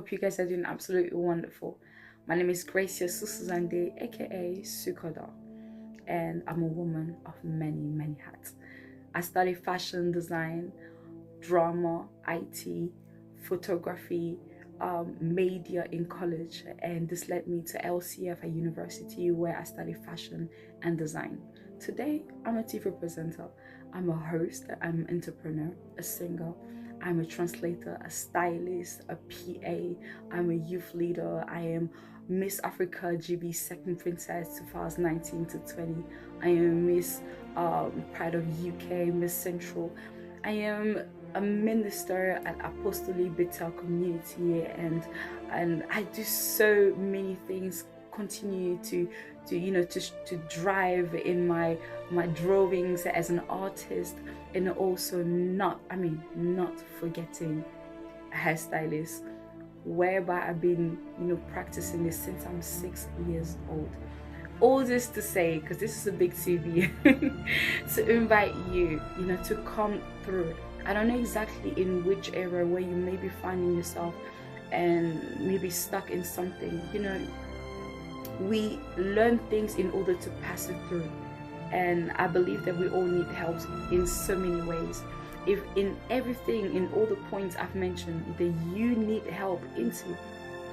Hope you guys are doing absolutely wonderful. My name is Gracia Susuzande, aka Sukoda, and I'm a woman of many hats. I studied fashion design, drama, IT, photography, media in college, and this led me to LCF at university where I studied fashion and design. Today, I'm a TV presenter, I'm a host, I'm an entrepreneur, a singer, I'm a translator, a stylist, a PA, I'm a youth leader, I am Miss Africa GB Second Princess 2019 to 20. I am Miss Pride of UK, Miss Central. I am a minister at Apostolic Bethel Community, and I do so many things. Continue to drive in my drawings as an artist, and also not forgetting a hairstylist, whereby I've been practicing this since I'm 6 years old. All this to say, because this is a big TV, to invite you to come through. I don't know exactly in which area where you may be finding yourself and maybe stuck in something. We learn things in order to pass it through, and I believe that we all need help in so many ways. If in everything, in all the points I've mentioned, that you need help into,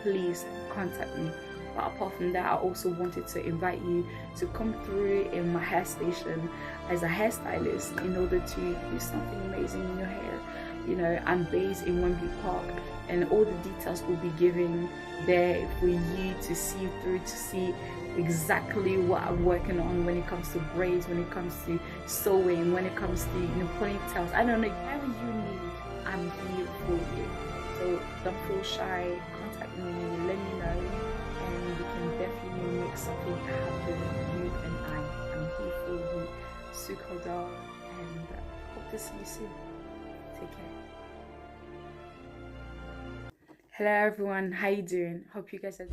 please contact me. But apart from that, I also wanted to invite you to come through in my hair station as a hairstylist in order to do something amazing in your hair. I'm based in Wembley Park, and all the details will be given there for you to see through, to see exactly what I'm working on when it comes to braids, when it comes to sewing, when it comes to ponytails. I don't know, whatever you need, I'm here for you. So don't feel shy, contact me, let me know, and we can definitely make something happen. You and I'm here for you. Sukoda, and hope to see you soon. Take care. Hello everyone, how you doing? Hope you guys are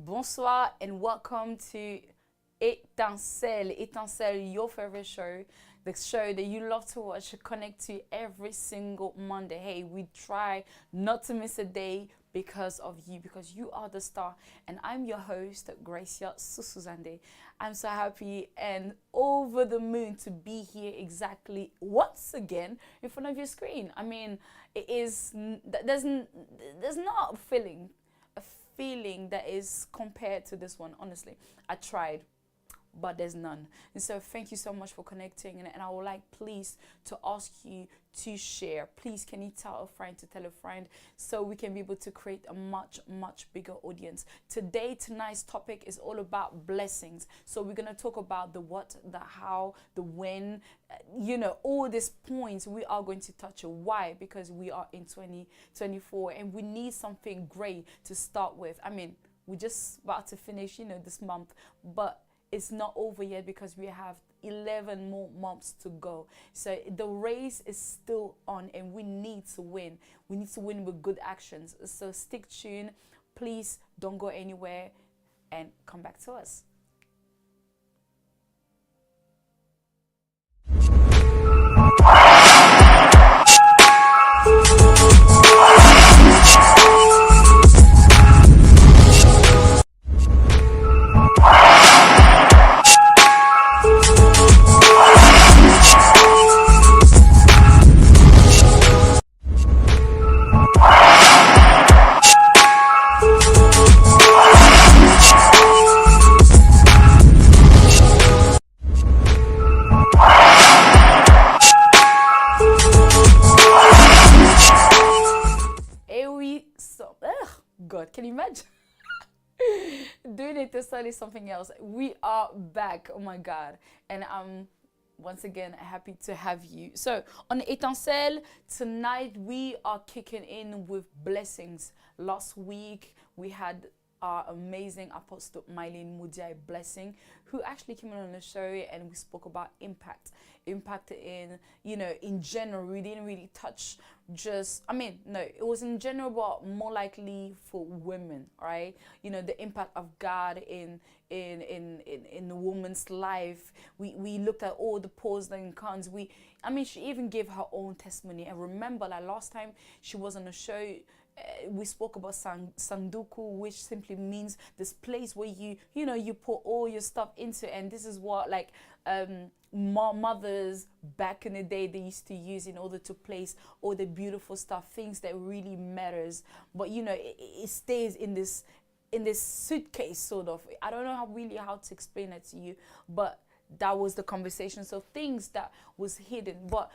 Bonsoir and welcome to Etincelle. Etincelle, your favorite show, the show that you love to watch, connect to every single Monday. Hey, we try not to miss a day because of you, because you are the star. And I'm your host, Gracia Susuzande. I'm so happy and over the moon to be here exactly once again in front of your screen. I mean, there's not a feeling that is compared to this one. Honestly, I tried, but there's none. And so thank you so much for connecting, and I would like please to ask you to share. Please, can you tell a friend to tell a friend, so we can be able to create a much bigger audience. Tonight's topic is all about blessings. So we're going to talk about the what, the how, the when, all these points we are going to touch. Why? Because we are in 2024 and we need something great to start with. I mean, we're just about to finish this month, but it's not over yet because we have 11 more months to go. So the race is still on and we need to win. We need to win with good actions. So stick tuned. Please don't go anywhere and come back to us. God, can you imagine? Doing it to study something else. We are back. Oh my God. And once again, happy to have you. So, on Etincelle, tonight we are kicking in with blessings. Last week, we had our amazing Apostle Mylene Mudiai Blessing, who actually came on the show and we spoke about impact. Impact in, in general, we didn't really touch no, it was in general, but more likely for women, right? The impact of God in the woman's life. We looked at all the pros and cons. She even gave her own testimony. And remember, like last time she was on the show, we spoke about sanduku, which simply means this place where you put all your stuff into, and this is what mothers back in the day they used to use in order to place all the beautiful stuff, things that really matters. But it stays in this suitcase, sort of. I don't know how to explain it to you, but that was the conversation. So things that was hidden, but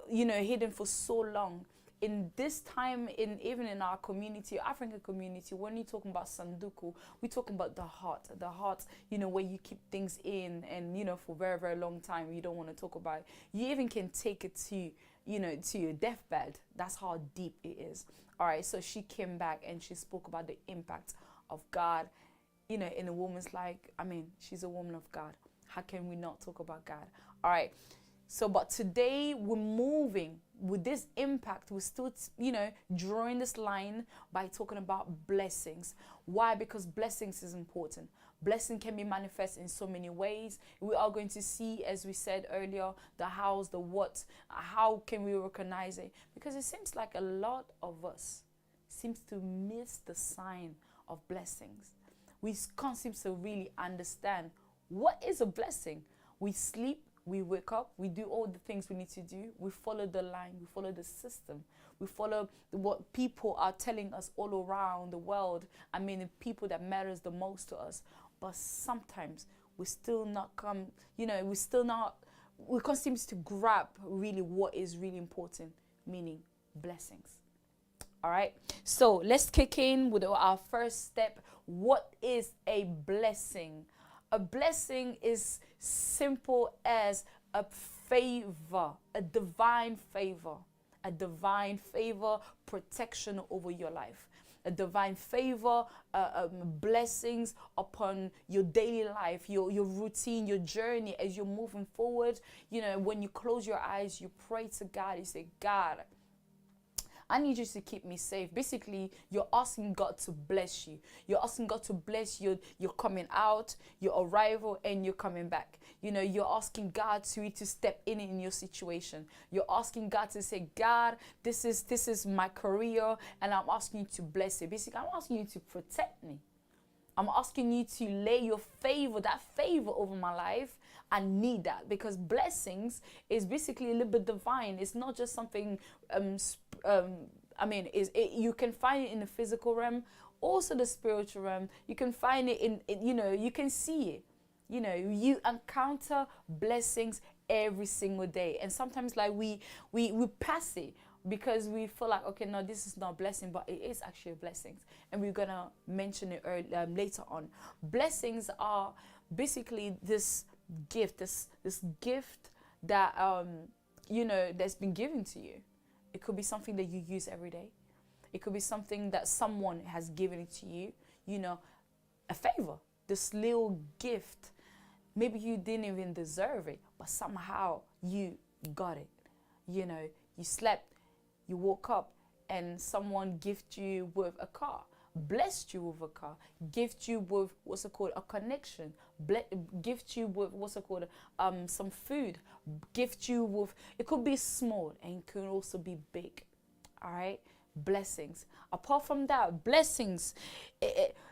hidden for so long. In this time, even in our community, African community, when you're talking about sanduku, we're talking about the heart, where you keep things in, and for a very, very long time you don't want to talk about it. You even can take it to your deathbed. That's how deep it is. All right, so she came back and she spoke about the impact of God in a woman's life. She's a woman of God. How can we not talk about God? All right. So, but today we're moving with this impact. We're still, drawing this line by talking about blessings. Why? Because blessings is important. Blessing can be manifest in so many ways. We are going to see, as we said earlier, the hows, the what. How can we recognize it? Because it seems like a lot of us seems to miss the sign of blessings. We can't seem to really understand what is a blessing. We sleep, we wake up, we do all the things we need to do. We follow the line, we follow the system. We follow what people are telling us all around the world. The people that matters the most to us. But sometimes we can't seem to grab really what is really important, meaning blessings. All right, so let's kick in with our first step. What is a blessing? A blessing is simple as a favor, a divine favor, protection over your life, a divine favor, blessings upon your daily life, your routine, your journey as you're moving forward. When you close your eyes, you pray to God, you say, God, I need you to keep me safe. Basically, you're asking God to bless you. You're asking God to bless you. You're coming out, your arrival, and you're coming back. You're asking God to step in your situation. You're asking God to say, God, this is my career, and I'm asking you to bless it. Basically, I'm asking you to protect me. I'm asking you to lay your favor, that favor over my life. I need that, because blessings is basically a little bit divine. It's not just something, you can find it in the physical realm, also the spiritual realm. You can find it in you can see it. You encounter blessings every single day. And sometimes we pass it, because we feel like, okay, no, this is not a blessing, but it is actually a blessing. And we're going to mention it later on. Blessings are basically this gift, this gift that, that's been given to you. It could be something that you use every day. It could be something that someone has given it to you, a favor, this little gift. Maybe you didn't even deserve it, but somehow you got it. You slept, you woke up, and someone gifted you with a car, blessed you with a car, gift you with a connection, gift you with some food, gift you with, it could be small and it could also be big. All right, blessings. Apart from that, blessings.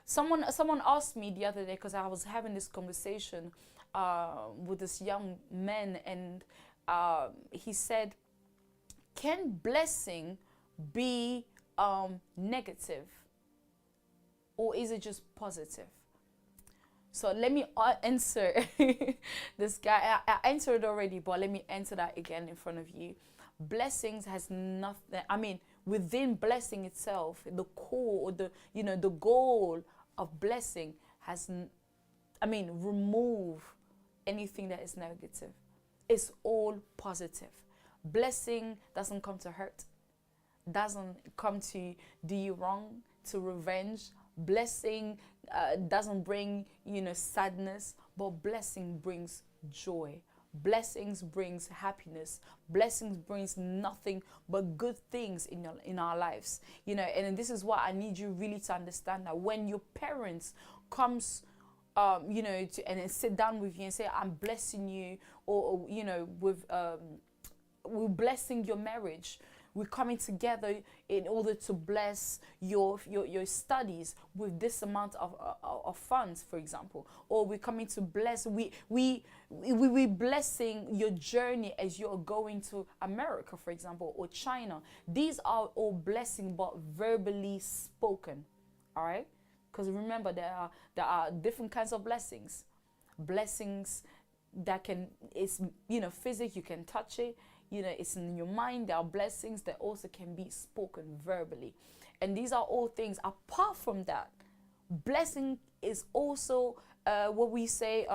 Someone asked me the other day, because I was having this conversation with this young man, and he said, can blessing be negative, or is it just positive? So let me answer this guy. I answered already, but let me answer that again in front of you. Blessings has nothing, within blessing itself, the core, or the goal of blessing has, remove anything that is negative. It's all positive. Blessing doesn't come to hurt, doesn't come to do you wrong, to revenge. Blessing doesn't bring, sadness, but blessing brings joy. Blessings brings happiness. Blessings brings nothing but good things in our lives. And this is why I need you really to understand that when your parents comes and sit down with you and say, I'm blessing you, or we're blessing your marriage. We're coming together in order to bless your studies with this amount of funds, for example. Or we're coming to bless, we're blessing your journey as you're going to America, for example, or China. These are all blessings, but verbally spoken, all right? Because remember, there are different kinds of blessings. Blessings that it's physical, you can touch it. It's in your mind. There are blessings that also can be spoken verbally. And these are all things. Apart from that, blessing is also what we say,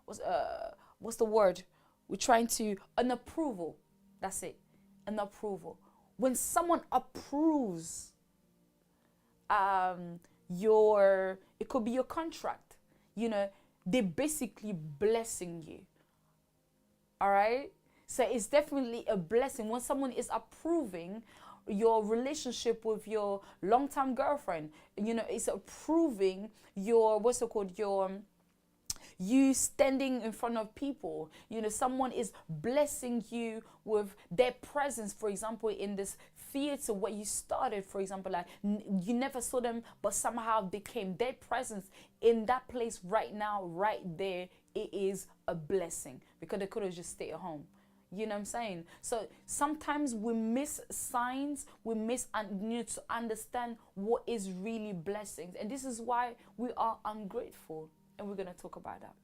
what's the word? We're trying to, an approval. That's it, an approval. When someone approves it could be your contract, they're basically blessing you. All right? So it's definitely a blessing when someone is approving your relationship with your long-term girlfriend. It's approving your, you standing in front of people. Someone is blessing you with their presence, for example, in this theater where you started, for example, like you never saw them, but somehow they came. Their presence in that place right now, right there, it is a blessing, because they could have just stayed at home. You know what I'm saying? So sometimes we miss signs, we miss to understand what is really blessings. And this is why we are ungrateful. And we're going to talk about that.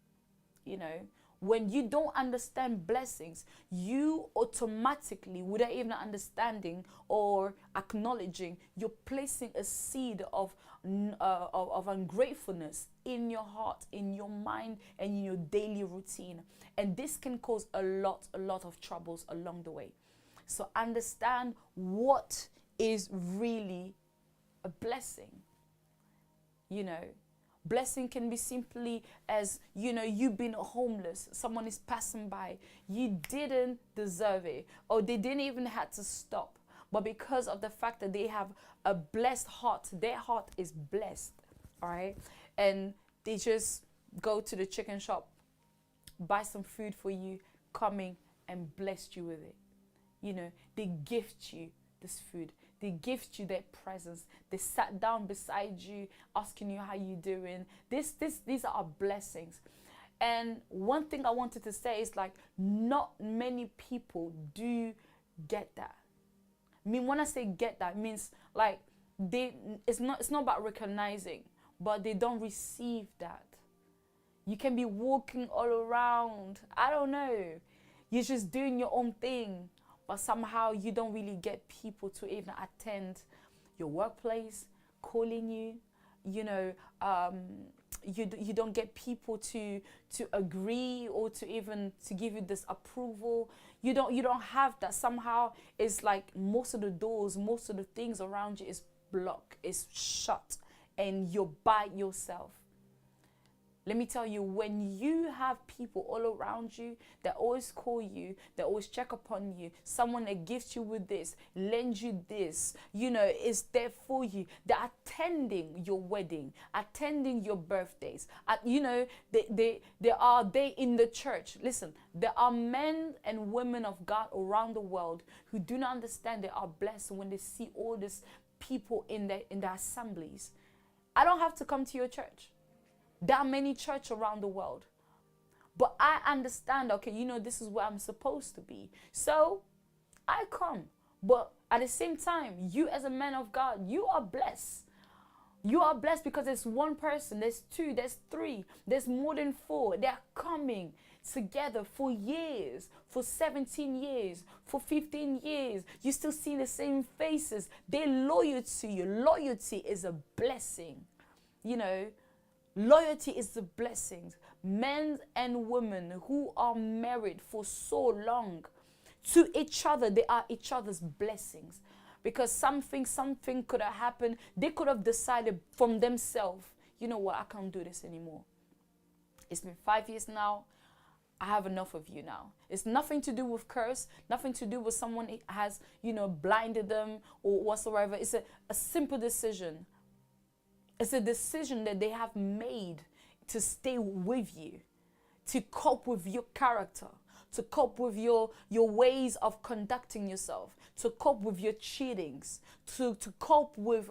When you don't understand blessings, you automatically, without even understanding or acknowledging, you're placing a seed of ungratefulness in your heart, in your mind, and in your daily routine. And this can cause a lot of troubles along the way. So understand what is really a blessing. Blessing can be simply as, you've been homeless. Someone is passing by. You didn't deserve it, or they didn't even have to stop. But because of the fact that they have a blessed heart, their heart is blessed, all right? And they just go to the chicken shop, buy some food for you, coming and blessed you with it. They gift you this food. They gift you their presence. They sat down beside you, asking you how you doing. These are blessings. And one thing I wanted to say is, like, not many people do get that. I mean, when I say get that, it means like it's not about recognizing, but they don't receive that. You can be walking all around, I don't know, you're just doing your own thing, but somehow you don't really get people to even attend your workplace, calling you. You don't get people to agree or to even to give you this approval. You don't have that. Somehow it's like most of the doors, most of the things around you is blocked, is shut, and you're by yourself. Let me tell you, when you have people all around you that always call you, that always check upon you, someone that gifts you with this, lends you this, is there for you. They're attending your wedding, attending your birthdays. They in the church. Listen, there are men and women of God around the world who do not understand they are blessed when they see all these people in the assemblies. I don't have to come to your church. There are many churches around the world. But I understand, this is where I'm supposed to be. So I come. But at the same time, you as a man of God, you are blessed. You are blessed because there's one person, there's two, there's three, there's more than four. They're coming together for years, for 17 years, for 15 years. You still see the same faces. They're loyal to you. Loyalty is a blessing. Loyalty is the blessings. Men and women who are married for so long to each other, they are each other's blessings. Because something could have happened. They could have decided from themselves, you know what, I can't do this anymore. It's been 5 years now. I have enough of you now. It's nothing to do with curse, nothing to do with someone has, blinded them or whatsoever. It's a simple decision. It's a decision that they have made to stay with you, to cope with your character, to cope with your ways of conducting yourself, to cope with your cheatings, to cope with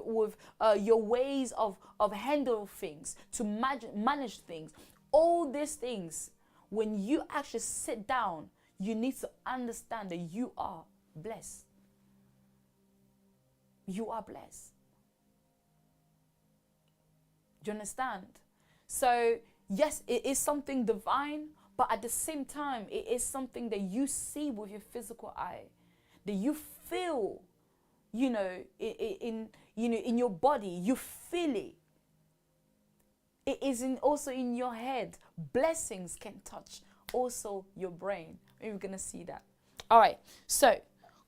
your ways of handle things, to manage things. All these things, when you actually sit down, you need to understand that you are blessed. You are blessed. Do you understand? So, yes, it is something divine, but at the same time, it is something that you see with your physical eye, that you feel, in your body, you feel it. It is also in your head. Blessings can touch also your brain. Maybe we're going to see that. All right. So,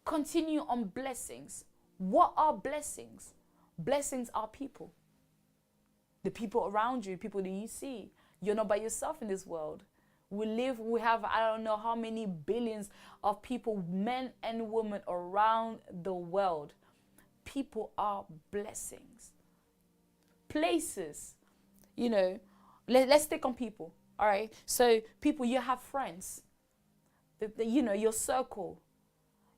continue on blessings. What are blessings? Blessings are people. The people around you, people that you see. You're not by yourself in this world. We have, I don't know how many billions of people, men and women around the world. People are blessings. Places. Let's take on people. All right. So people, you have friends. Your circle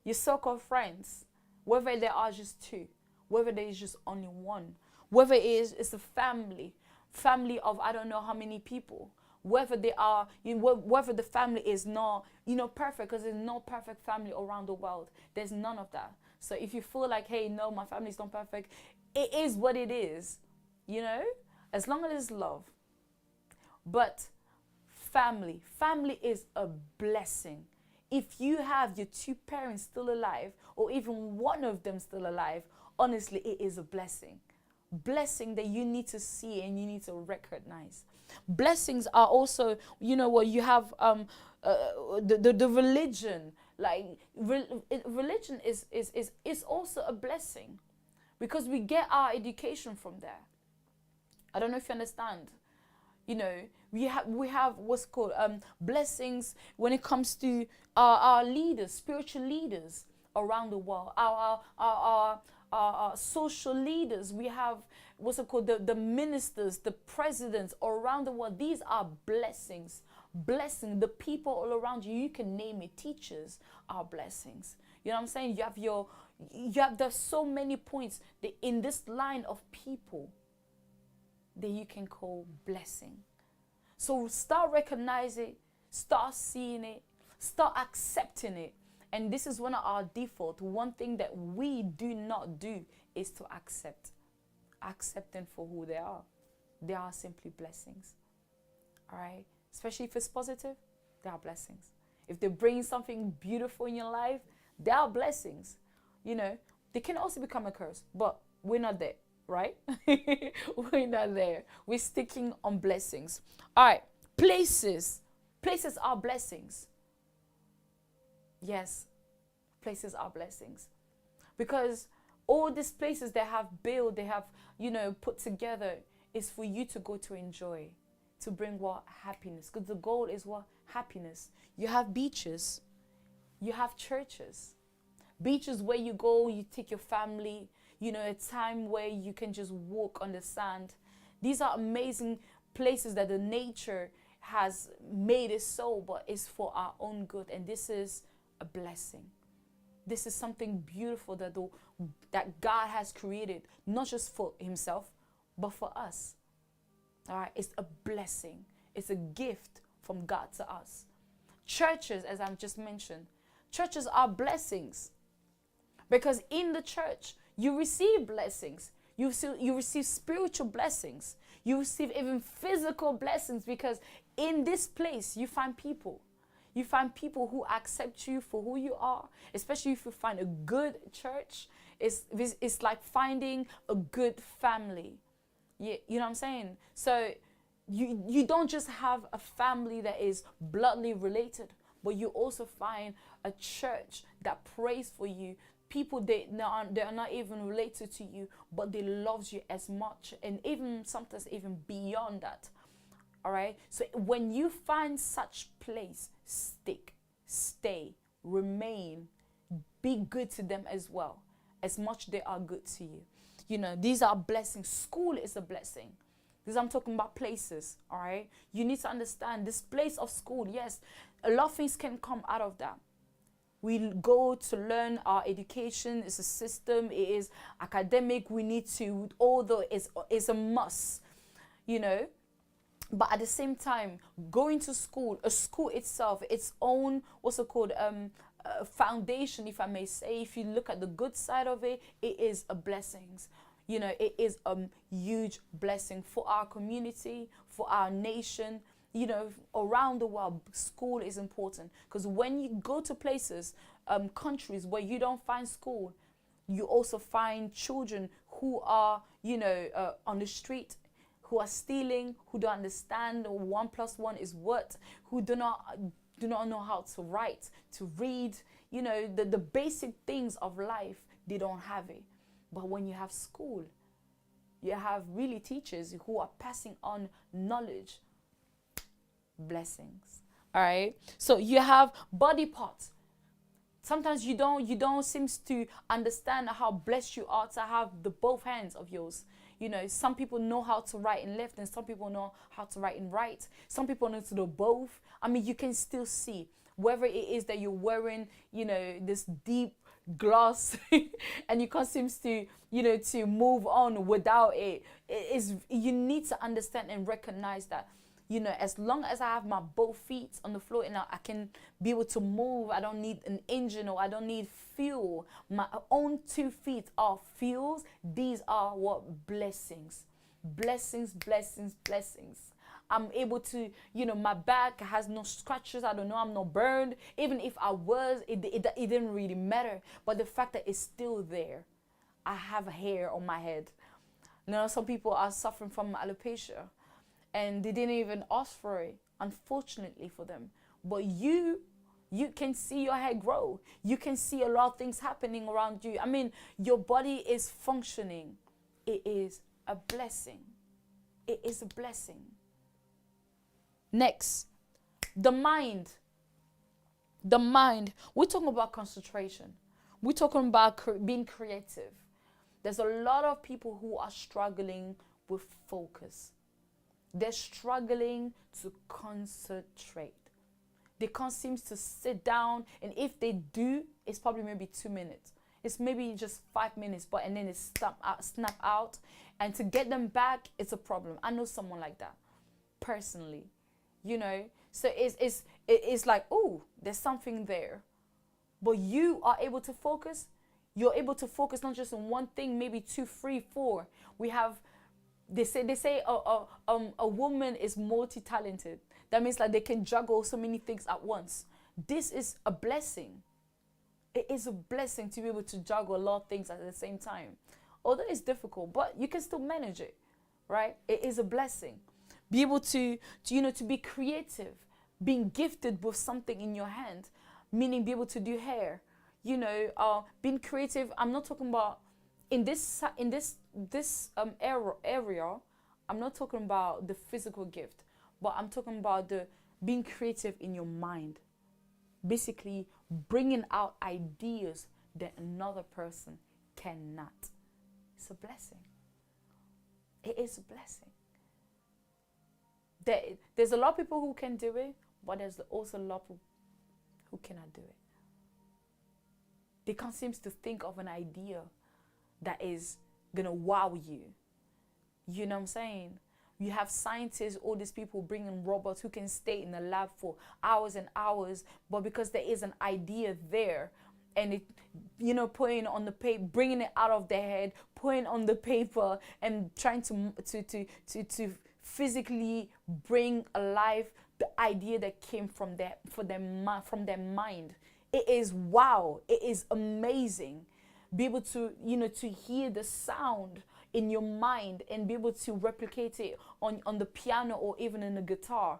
of friends, whether there are just two, whether there is just only one, whether it's a family of I don't know how many people, whether they are, whether the family is not, perfect, because there's no perfect family around the world. There's none of that. So if you feel like, hey, no, my family's not perfect, it is what it is, as long as it's love. But family is a blessing. If you have your two parents still alive, or even one of them still alive, honestly, it is a blessing. Blessing that you need to see and you need to recognize. Blessings are also, you have the religion. Like religion is also a blessing, because we get our education from there. I don't know if you understand. We have what's called blessings when it comes to our leaders, spiritual leaders around the world, our social leaders. We have what's it called, the ministers, the presidents around the world. These are blessings. Blessing the people all around you. You can name it. Teachers are blessings. You know what I'm saying? There's so many points that in this line of people that you can call blessing. So start recognizing it, start seeing it, start accepting it. And this is one of our default. One thing that we do not do is to accept them for who they are. They are simply blessings. All right? Especially if it's positive, they are blessings. If they bring something beautiful in your life, they are blessings. They can also become a curse, but we're not there. Right? We're not there. We're sticking on blessings. All right. Places are blessings. Yes, places are blessings. Because all these places they have built, they have, put together, is for you to go to enjoy, to bring what? Happiness. Because the goal is what? Happiness. You have beaches. You have churches. Beaches where you go, you take your family, a time where you can just walk on the sand. These are amazing places that the nature has made it so, but it's for our own good. And this is a blessing. This is something beautiful that God has created, not just for himself, but for us. All right, it's a blessing. It's a gift from God to us. Churches, as I've just mentioned, churches are blessings. Because in the church, you receive blessings. You receive spiritual blessings. You receive even physical blessings, because in this place, you find people. You find people who accept you for who you are, especially if you find a good church. It's like finding a good family. You know what I'm saying? So you don't just have a family that is bloodly related, but you also find a church that prays for you. People they are not even related to you, but they loves you as much, and even sometimes even beyond that. All right. So when you find such place, stick, stay, remain, be good to them as well, as much they are good to you. You know, these are blessings. School is a blessing. Because I'm talking about places, all right? You need to understand this place of school, yes, a lot of things can come out of that. We go to learn our education. It's a system. It is academic. We need to, although it's a must, you know. But at the same time, going to school, a school itself, its own, what's it called, foundation, if I may say. If you look at the good side of it, it is a blessing. You know, it is a huge blessing for our community, for our nation, you know, around the world. School is important, because when you go to places, countries where you don't find school, you also find children who are, you know, on the street, who are stealing, who don't understand 1 + 1 is what, who do not know how to write, to read, you know, the basic things of life. They don't have it. But when you have school, you have really teachers who are passing on knowledge. Blessings. All right. So you have body parts. Sometimes you don't seem to understand how blessed you are to have the both hands of yours. You know, some people know how to write in left, and some people know how to write in right. Some people know to do both. I mean, you can still see whether it is that you're wearing, you know, this deep glass and you can't seem to, you know, to move on without it. You need to understand and recognize that, you know, as long as I have my both feet on the floor and I can be able to move, I don't need an engine or I don't need fuel. My own 2 feet are fuels. These are what? Blessings. Blessings, blessings, blessings. I'm able to, you know, my back has no scratches. I don't know, I'm not burned. Even if I was, it didn't really matter. But the fact that it's still there. I have hair on my head. You know, some people are suffering from alopecia, and they didn't even ask for it, unfortunately for them. But you can see your hair grow. You can see a lot of things happening around you. I mean, your body is functioning. It is a blessing. It is a blessing. Next, the mind. The mind. We're talking about concentration. We're talking about being creative. There's a lot of people who are struggling with focus. They're struggling to concentrate. They can't seem to sit down, and if they do, it's probably maybe 2 minutes. It's maybe just 5 minutes, and then it's snap out. And to get them back, it's a problem. I know someone like that, personally. You know, so it's like, oh, there's something there. But you are able to focus. You're able to focus not just on one thing, maybe 2, 3, 4. We have, they say a woman is multi-talented. That means like they can juggle so many things at once. This is a blessing. It is a blessing to be able to juggle a lot of things at the same time. Although it's difficult, but you can still manage it, right? It is a blessing. Be able to be creative, being gifted with something in your hand, meaning be able to do hair, you know, being creative. I'm not talking about in this area. I'm not talking about the physical gift, but I'm talking about the being creative in your mind, basically bringing out ideas that another person cannot. It's a blessing. It is a blessing. There's a lot of people who can do it, but there's also a lot of people who cannot do it. They can't seem to think of an idea that is going to wow you. You know what I'm saying? You have scientists, all these people bringing robots who can stay in the lab for hours and hours, but because there is an idea there, and it, you know, putting on the paper, bringing it out of their head, putting on the paper, and trying to physically bring alive the idea that came from their mind. It is wow. It is amazing. Be able to, you know, to hear the sound, in your mind and be able to replicate it on the piano or even in the guitar.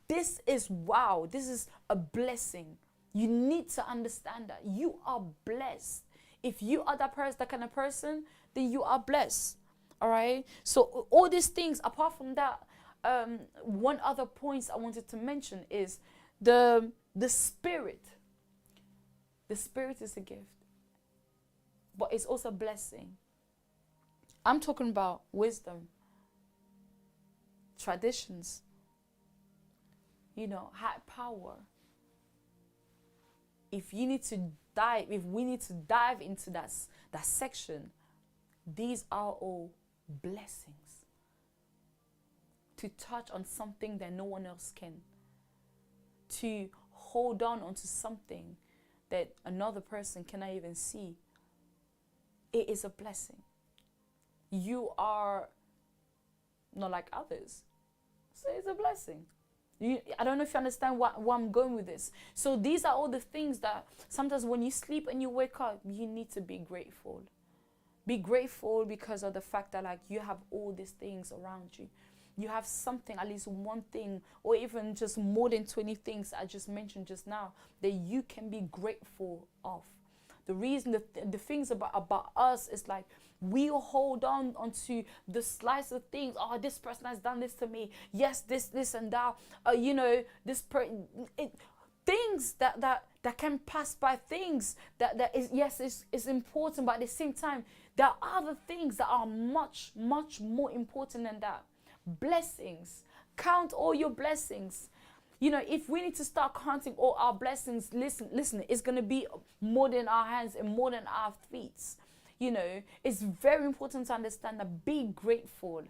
This is wow. This is a blessing. You need to understand that you are blessed. If you are that kind of person, then you are blessed. All right. So all these things, apart from that, one other point I wanted to mention is the spirit. The spirit is a gift, but it's also a blessing. I'm talking about wisdom, traditions, high power. If we need to dive into that section, these are all blessings. To touch on something that no one else can. To hold on onto something that another person cannot even see. It is a blessing. You are not like others. So it's a blessing. I don't know if you understand where I'm going with this. So these are all the things that sometimes when you sleep and you wake up, you need to be grateful. Be grateful because of the fact that you have all these things around you. You have something, at least one thing, or even just more than 20 things I just mentioned just now that you can be grateful of. The reason, the things about us is we hold on onto the slice of things. Oh, this person has done this to me. Yes, this and that. Things that can pass by. Things that is important, but at the same time, there are other things that are much, much more important than that. Blessings. Count all your blessings. If we need to start counting all our blessings, listen, it's going to be more than our hands and more than our feet. It's very important to understand that be grateful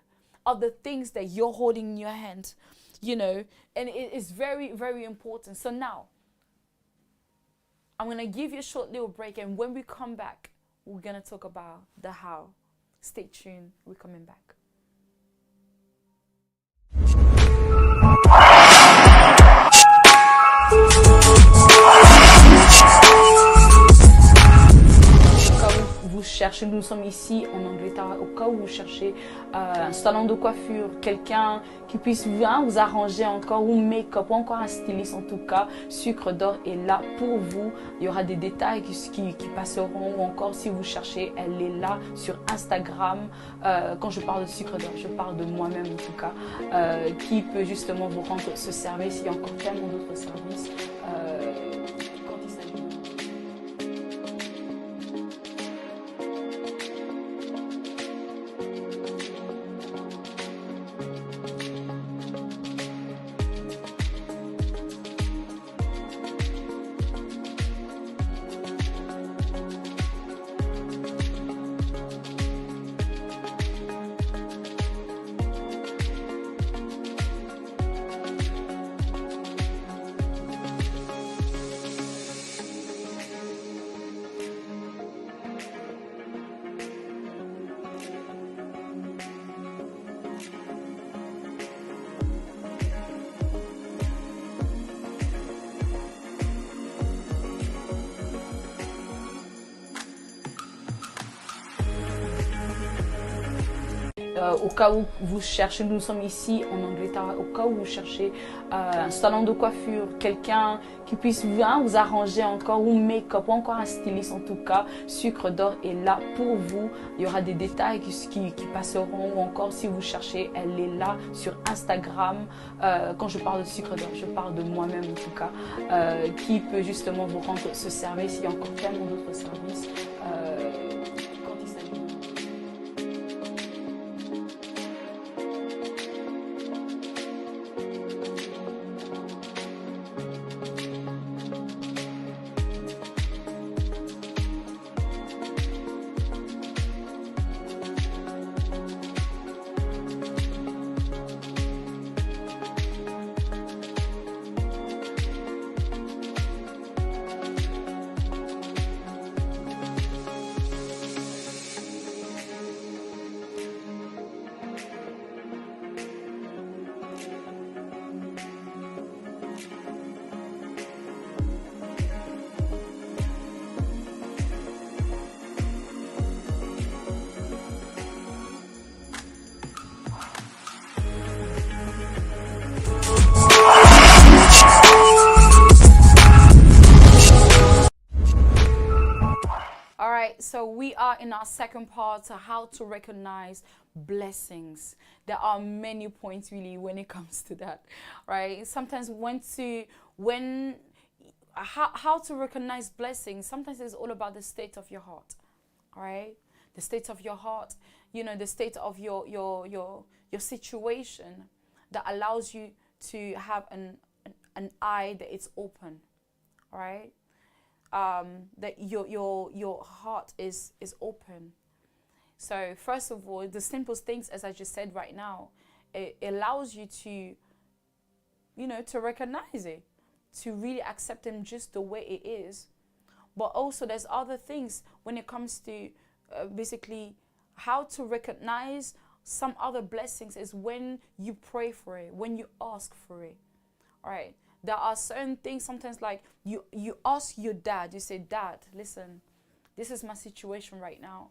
of the things that you're holding in your hand, and it is very, very important. So now, I'm going to give you a short little break, and when we come back, we're going to talk about the how. Stay tuned. We're coming back. Vous cherchez, nous sommes ici en Angleterre, au cas où vous cherchez un salon de coiffure, quelqu'un qui puisse vous arranger encore, ou make-up, ou encore un styliste en tout cas, Sucre d'Or est là pour vous. Il y aura des détails qui passeront, ou encore si vous cherchez, elle est là sur Instagram. Quand je parle de Sucre d'Or, je parle de moi-même en tout cas, qui peut justement vous rendre ce service. Il y a encore tellement d'autres services. Au cas où vous cherchez, nous sommes ici en Angleterre, au cas où vous cherchez un salon de coiffure, quelqu'un qui puisse vous arranger encore, ou make-up, ou encore un styliste en tout cas, Sucre d'Or est là pour vous. Il y aura des détails qui passeront, ou encore si vous cherchez, elle est là sur Instagram. Quand je parle de Sucre d'Or, je parle de moi-même en tout cas, qui peut justement vous rendre ce service. Il y a encore tellement d'autres services. So we are in our second part, how to recognize blessings. There are many points really when it comes to that, right? Sometimes how to recognize blessings. Sometimes it's all about the state of your heart, right? The state of your heart, the state of your situation that allows you to have an eye that it's open, right? That your heart is open. So first of all, the simplest things, as I just said right now, it allows you to to recognize it, to really accept them just the way it is. But also there's other things when it comes to basically how to recognize some other blessings is when you pray for it, when you ask for it. All right. There are certain things sometimes, like you ask your dad, you say, Dad, listen, this is my situation right now.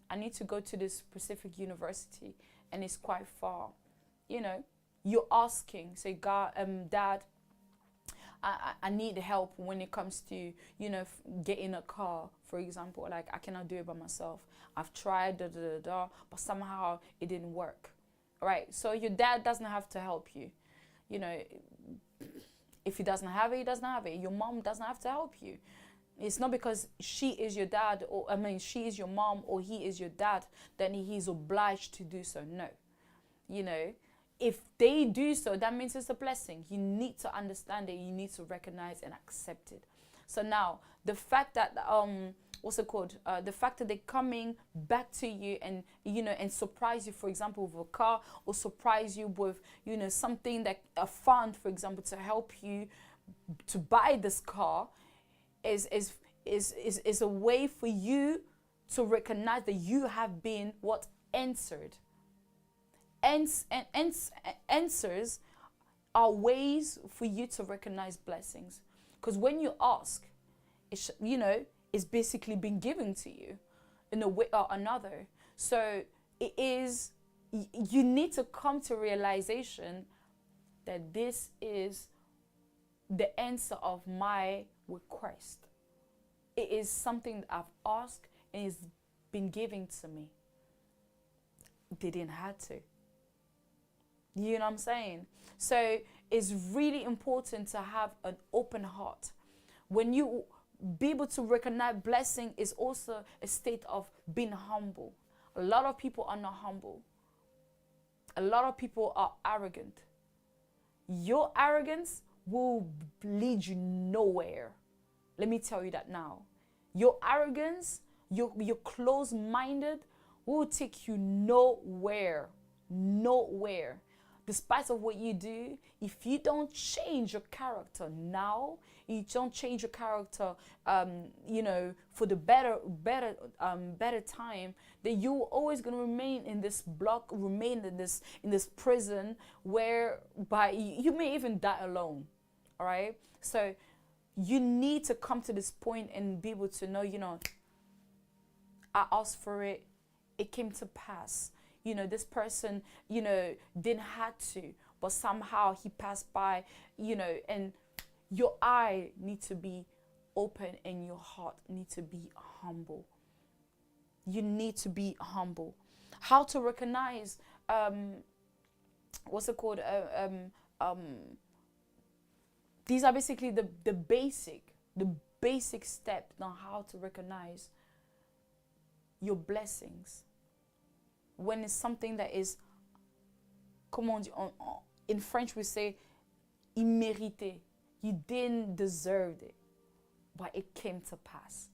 I need to go to this specific university and it's quite far. You're asking, say, God, Dad, I need help when it comes to, getting a car, for example. Like, I cannot do it by myself. I've tried, but somehow it didn't work. All right. So your dad doesn't have to help you. If he doesn't have it, he doesn't have it. Your mom doesn't have to help you. It's not because she is your dad, she is your mom, or he is your dad, then he's obliged to do so. No. If they do so, that means it's a blessing. You need to understand it. You need to recognize and accept it. So now, the fact that the fact that they're coming back to you and and surprise you, for example, with a car, or surprise you with something, that a fund, for example, to help you to buy this car, is a way for you to recognize that you have been answered. Answers are ways for you to recognize blessings, because when you ask, it's basically been given to you in a way or another. So you need to come to realization that this is the answer of my request. It is something that I've asked and it's been given to me. They didn't have to. You know what I'm saying? So it's really important to have an open heart. When you be able to recognize blessing, is also a state of being humble. A lot of people are not humble. A lot of people are arrogant. Your arrogance will lead you nowhere. Let me tell you that now. Your arrogance, your closed-minded will take you nowhere. Nowhere. Despite of what you do, if you don't change your character now, you don't change your character, for the better time, then you're always going to remain in this block, remain in this prison, whereby you may even die alone. All right. So you need to come to this point and be able to know, I asked for it, it came to pass. This person, didn't have to, but somehow he passed by, and your eye needs to be open and your heart needs to be humble. You need to be humble. How to recognize, these are basically the basic steps on how to recognize your blessings. When it's something that is, in French we say, immérité. You didn't deserve it, but it came to pass.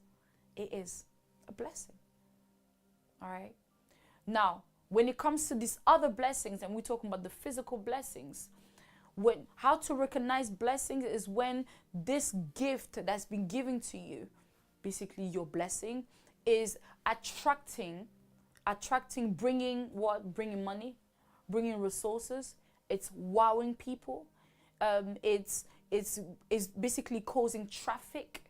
It is a blessing. All right. Now, when it comes to these other blessings, and we're talking about the physical blessings, how to recognize blessings is when this gift that's been given to you, basically your blessing, is attracting, bringing money, bringing resources. It's wowing people. It's basically causing traffic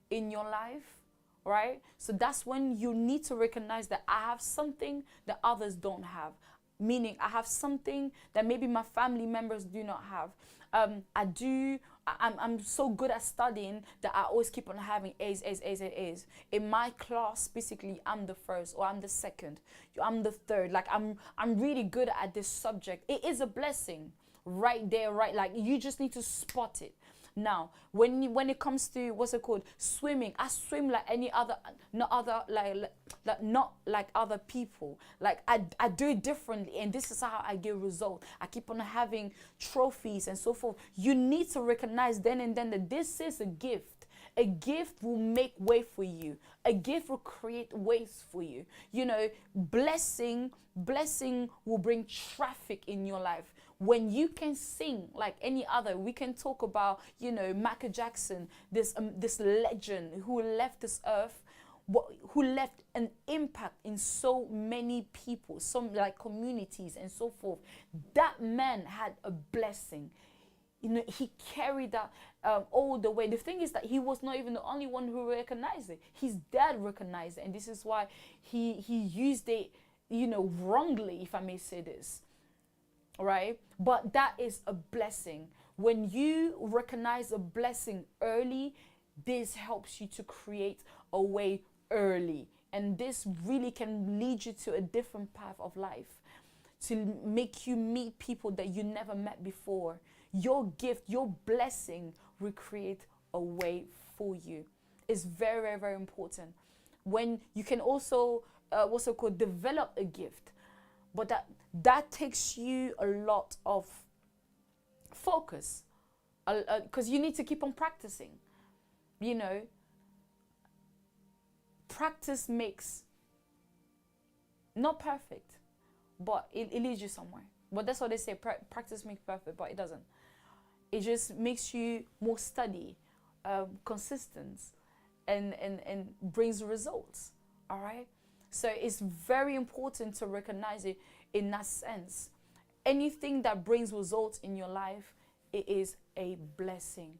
in your life, right? So that's when you need to recognize that I have something that others don't have. meaning I have something that maybe my family members do not have. I'm so good at studying that I always keep on having A's. In my class, basically, I'm the first or I'm the second. I'm the third. Like I'm really good at this subject. It is a blessing right there, right? Like you just need to spot it. Now, when it comes to what's it called, swimming, I swim like any other, not like other people. Like I do it differently, and this is how I get results. I keep on having trophies and so forth. You need to recognize then and then that this is a gift. A gift will make way for you. A gift will create ways for you. You know, blessing will bring traffic in your life. When you can sing like any other, we can talk about, you know, Michael Jackson, this legend who left this earth, who left an impact in so many people, some like communities and so forth. That man had a blessing. You know, he carried that all the way. The thing is that he was not even the only one who recognized it. His dad recognized it, and this is why he used it, you know, wrongly, if I may say this. Right? But that is a blessing. When you recognize a blessing early, this helps you to create a way early. And this really can lead you to a different path of life, to make you meet people that you never met before. Your gift, your blessing will create a way for you. It's very, very, very important. When you can also, what's it called, develop a gift. But that takes you a lot of focus, because you need to keep on practicing. You know, practice makes, not perfect, but it leads you somewhere. But that's what they say, practice makes perfect, but it doesn't. It just makes you more steady, consistent, and brings results. All right. So it's very important to recognize it in that sense. Anything that brings results in your life, it is a blessing.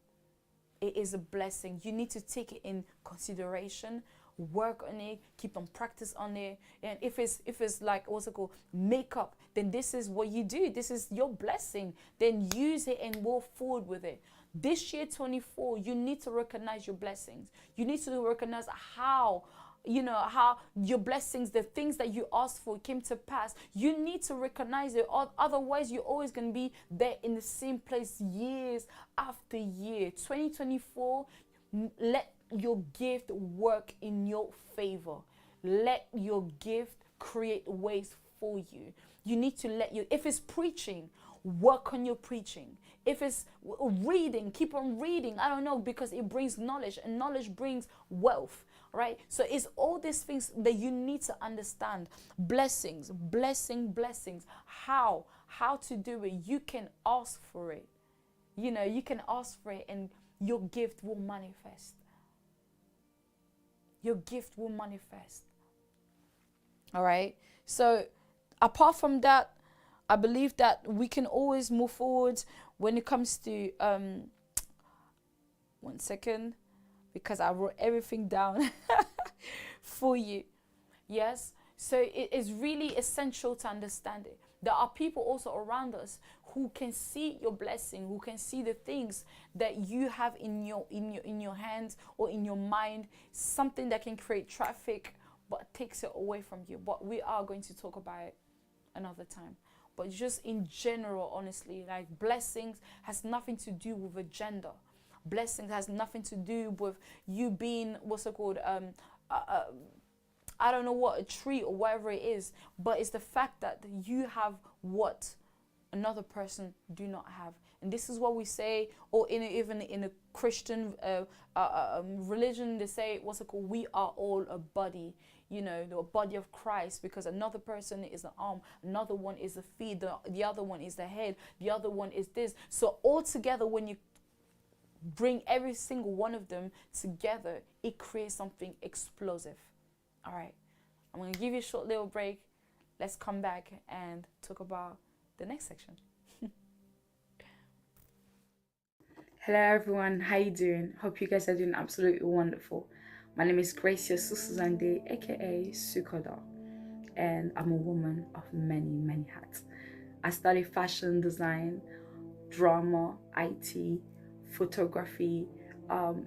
It is a blessing. You need to take it in consideration, work on it, keep on practice on it. And if it's like what's it called, makeup, then this is what you do. This is your blessing. Then use it and move forward with it. This year 24, you need to recognize your blessings. You need to recognize how, you know, how your blessings, the things that you asked for came to pass. You need to recognize it. Otherwise, you're always going to be there in the same place years after year. 2024, let your gift work in your favor. Let your gift create ways for you. You need to if it's preaching, work on your preaching. If it's reading, keep on reading. I don't know, because it brings knowledge, and knowledge brings wealth. Right? So it's all these things that you need to understand. Blessings. How to do it. You can ask for it. You know, you can ask for it and your gift will manifest. Your gift will manifest. All right? So apart from that, I believe that we can always move forward when it comes to, 1 second, because I wrote everything down for you. Yes? So it is really essential to understand it. There are people also around us who can see your blessing, who can see the things that you have in your hands or in your mind, something that can create traffic but takes it away from you. But we are going to talk about it another time. But just in general, honestly, like blessings has nothing to do with a gender. Blessings has nothing to do with you being, what's it called, I don't know what, a tree or whatever it is, but it's the fact that you have what another person do not have. And this is what we say, or even in a Christian religion, they say, what's it called, we are all a body, you know, the body of Christ, because another person is the arm, another one is the feet, the other one is the head, the other one is this. So all together, when you bring every single one of them together, it creates something explosive. All right, I'm going to give you a short little break. Let's come back and talk about the next section. Hello everyone, how you doing? Hope you guys are doing absolutely wonderful. My name is Gracia Susuzande, aka Sukoda, and I'm a woman of many, many hats. I studied fashion design, drama, IT, photography,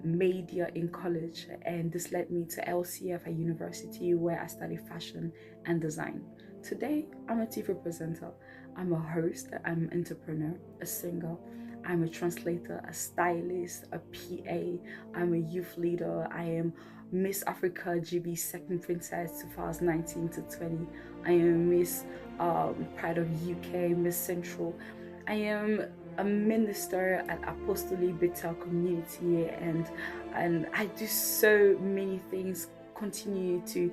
media in college, and this led me to LCF at university where I studied fashion and design. Today, I'm a TV presenter, I'm a host, I'm an entrepreneur, a singer, I'm a translator, a stylist, a PA, I'm a youth leader, I am Miss Africa GB Second Princess 2019 to 20. I am Miss Pride of UK, Miss Central. I am a minister at Apostolic Bethel Community, and I do so many things. Continue to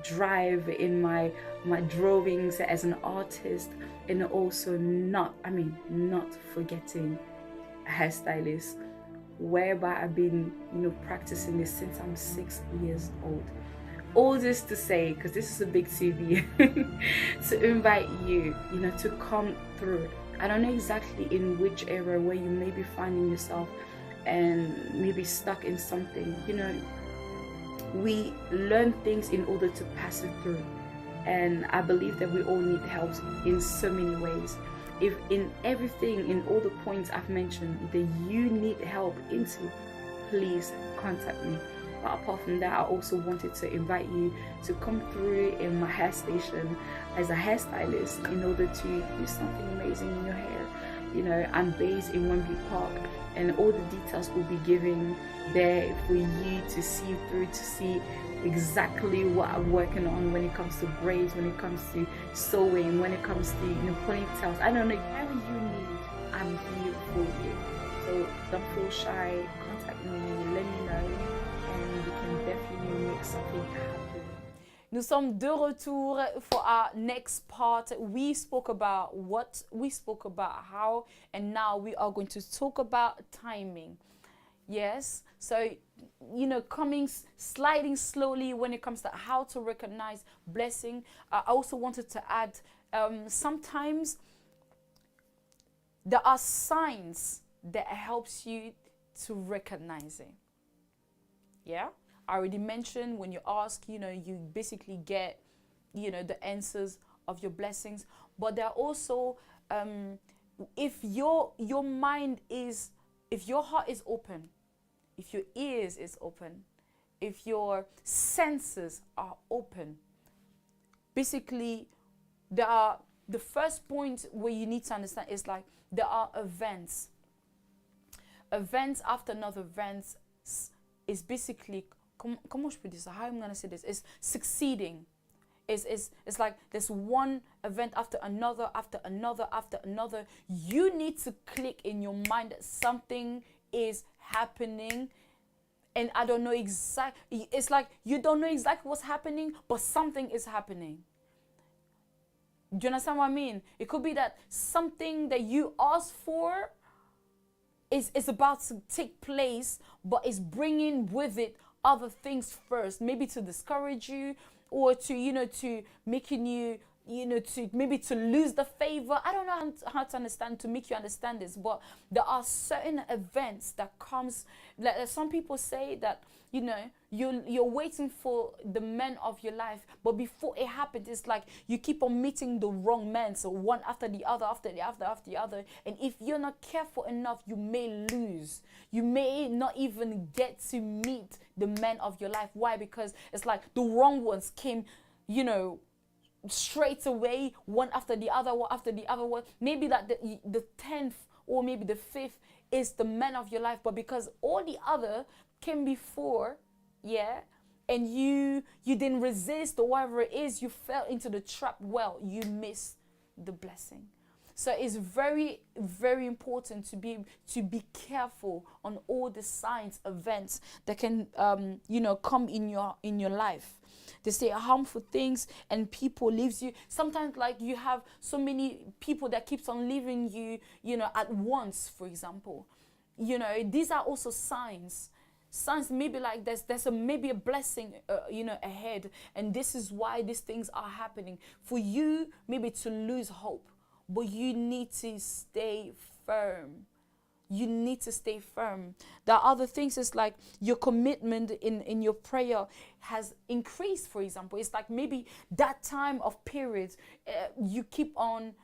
drive in my drawings as an artist, and also not forgetting a hairstylist, whereby I've been practicing this since I'm 6 years old. All this to say, because this is a big TV, to invite you to come through. I don't know exactly in which area where you may be finding yourself and maybe stuck in something. We learn things in order to pass it through, and I believe that we all need help in so many ways. If in everything, in all the points I've mentioned, that you need help into, please contact me. But apart from that, I also wanted to invite you to come through in my hair station as a hairstylist in order to do something amazing in your hair. I'm based in Wembley Park, and all the details will be given there for you to see through, to see exactly what I'm working on when it comes to braids, when it comes to sewing, when it comes to ponytails. I don't know, whatever you need, I'm here for you. So don't feel shy, contact me, let me know, and we can definitely make something happen. Nous sommes de retour for our next part. We spoke about what, we spoke about how, and now we are going to talk about timing. Yes, so sliding slowly when it comes to how to recognize blessing. I also wanted to add, sometimes there are signs that helps you to recognize it. Yeah, I already mentioned when you ask, you basically get, the answers of your blessings. But there are also, if your mind is, if your heart is open, if your ears is open, if your senses are open, basically, the first point where you need to understand is like there are events after another events is basically, comment je peux dire ça? How am I going to say this? It's succeeding. It's like there's one event after another, after another, after another. You need to click in your mind that something is happening. And I don't know exactly, it's like you don't know exactly what's happening, but something is happening. Do you understand what I mean? It could be that something that you asked for is about to take place, but it's bringing with it other things first, maybe to discourage you, or to, to making you, to maybe to lose the favor. I don't know how to understand, to make you understand this, but there are certain events that comes, like some people say that, you're waiting for the man of your life, but before it happens, it's like you keep on meeting the wrong man, so one after the other, after the other, and if you're not careful enough, you may lose. You may not even get to meet the man of your life. Why? Because it's like the wrong ones came, straight away, one after the other, one after the other one. Maybe that the 10th or maybe the 5th is the man of your life, but because all the other came before, yeah, and you didn't resist or whatever it is, you fell into the trap, well, you missed the blessing. So it's very, very important to be careful on all the signs, events that can come in your life. They say harmful things and people leaves you. Sometimes like you have so many people that keeps on leaving you, at once, for example. These are also signs. Signs maybe like there's maybe a blessing, ahead. And this is why these things are happening. For you maybe to lose hope, but you need to stay firm. you need to stay firm. There are other things. It's like your commitment in your prayer has increased, for example. It's like maybe that time of periods, you keep on,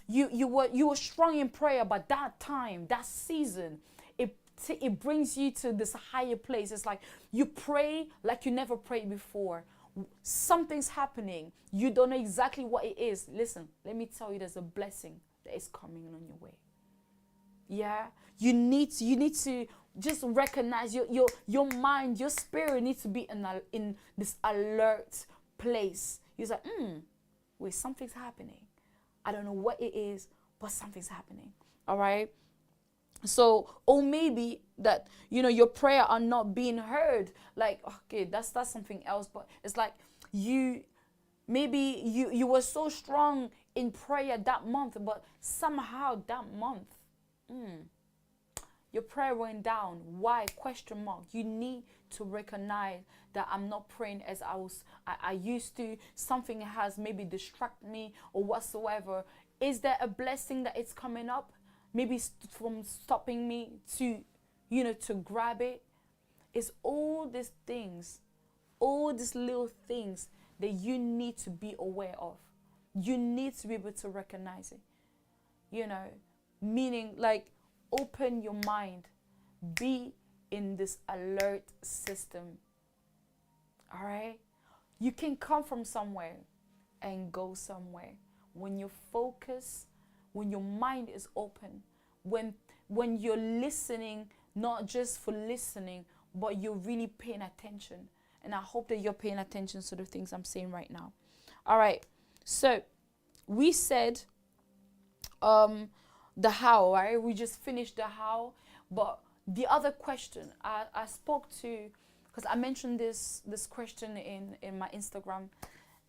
you were strong in prayer, but that time, that season, it brings you to this higher place. It's like you pray like you never prayed before. Something's happening. You don't know exactly what it is. Listen, let me tell you, there's a blessing that is coming on your way. Yeah, you need to just recognize your mind, your spirit needs to be in this alert place. You're like, wait, something's happening. I don't know what it is, but something's happening. All right. So, or maybe that, your prayer are not being heard. Like, okay, that's something else. But it's like you were so strong in prayer that month, but somehow that month, your prayer went down. Why? Question mark. You need to recognize that I'm not praying as I used to. Something has maybe distracted me or whatsoever. Is there a blessing that is coming up? Maybe from stopping me to grab it. It's all these things, all these little things that you need to be aware of. You need to be able to recognize it. Meaning like open your mind, be in this alert system. All right? You can come from somewhere and go somewhere when you focus, when your mind is open, when you're listening, not just for listening, but you're really paying attention. And I hope that you're paying attention to the things I'm saying right now. All right. So we said the how, right? We just finished the how. But the other question I spoke to, because I mentioned this question in my Instagram,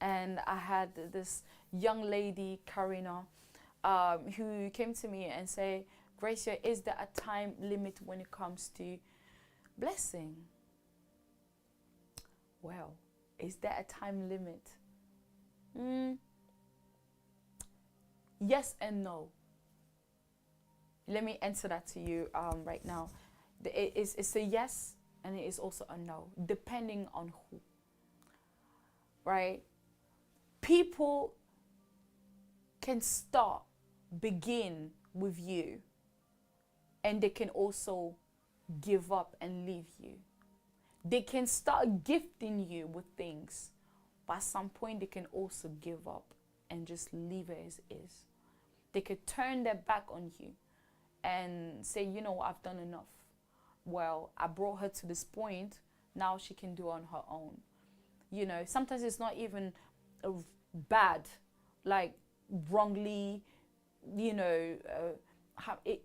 and I had this young lady, Karina, who came to me and said, Gracia, is there a time limit when it comes to blessing? Well, is there a time limit? Yes and no. Let me answer that to you right now. It's a yes and it is also a no, depending on who. Right? People can begin with you, and they can also give up and leave you. They can start gifting you with things, but at some point they can also give up and just leave it as is. They could turn their back on you and say, I've done enough. Well, I brought her to this point, now she can do it on her own. Sometimes it's not even bad, like wrongly,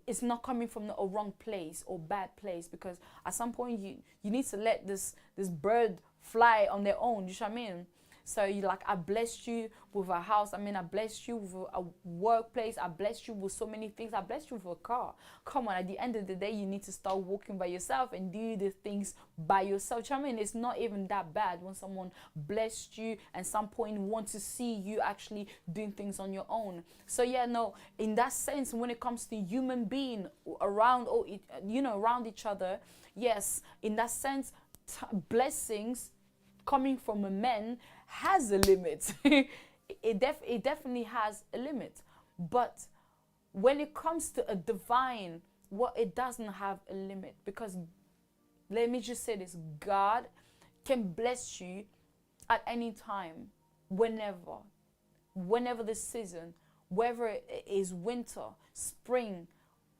it's not coming from a wrong place or bad place, because at some point you need to let this bird fly on their own. You know what I mean? So I blessed you with a house. I blessed you with a workplace. I blessed you with so many things. I blessed you with a car. Come on, at the end of the day, you need to start walking by yourself and do the things by yourself. You know what I mean? It's not even that bad when someone blessed you and some point want to see you actually doing things on your own. So in that sense, when it comes to human being around each other, yes, in that sense, blessings coming from a man has a limit. it definitely has a limit. But when it comes to a divine, it doesn't have a limit. Because let me just say this, God can bless you at any time, whenever the season, whether it is winter, spring,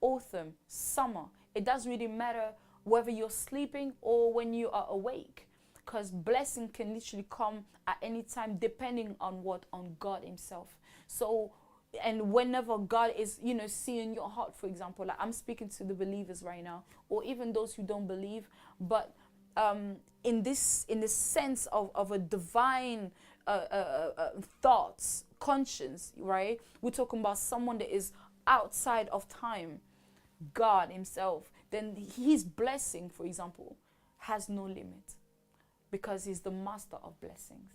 autumn, summer. It doesn't really matter whether you're sleeping or when you are awake. Because blessing can literally come at any time, depending on on God himself. So, and whenever God is, seeing your heart, for example, like I'm speaking to the believers right now, or even those who don't believe, but in this sense of a divine thoughts, conscience, right? We're talking about someone that is outside of time, God himself. Then his blessing, for example, has no limit. Because he's the master of blessings.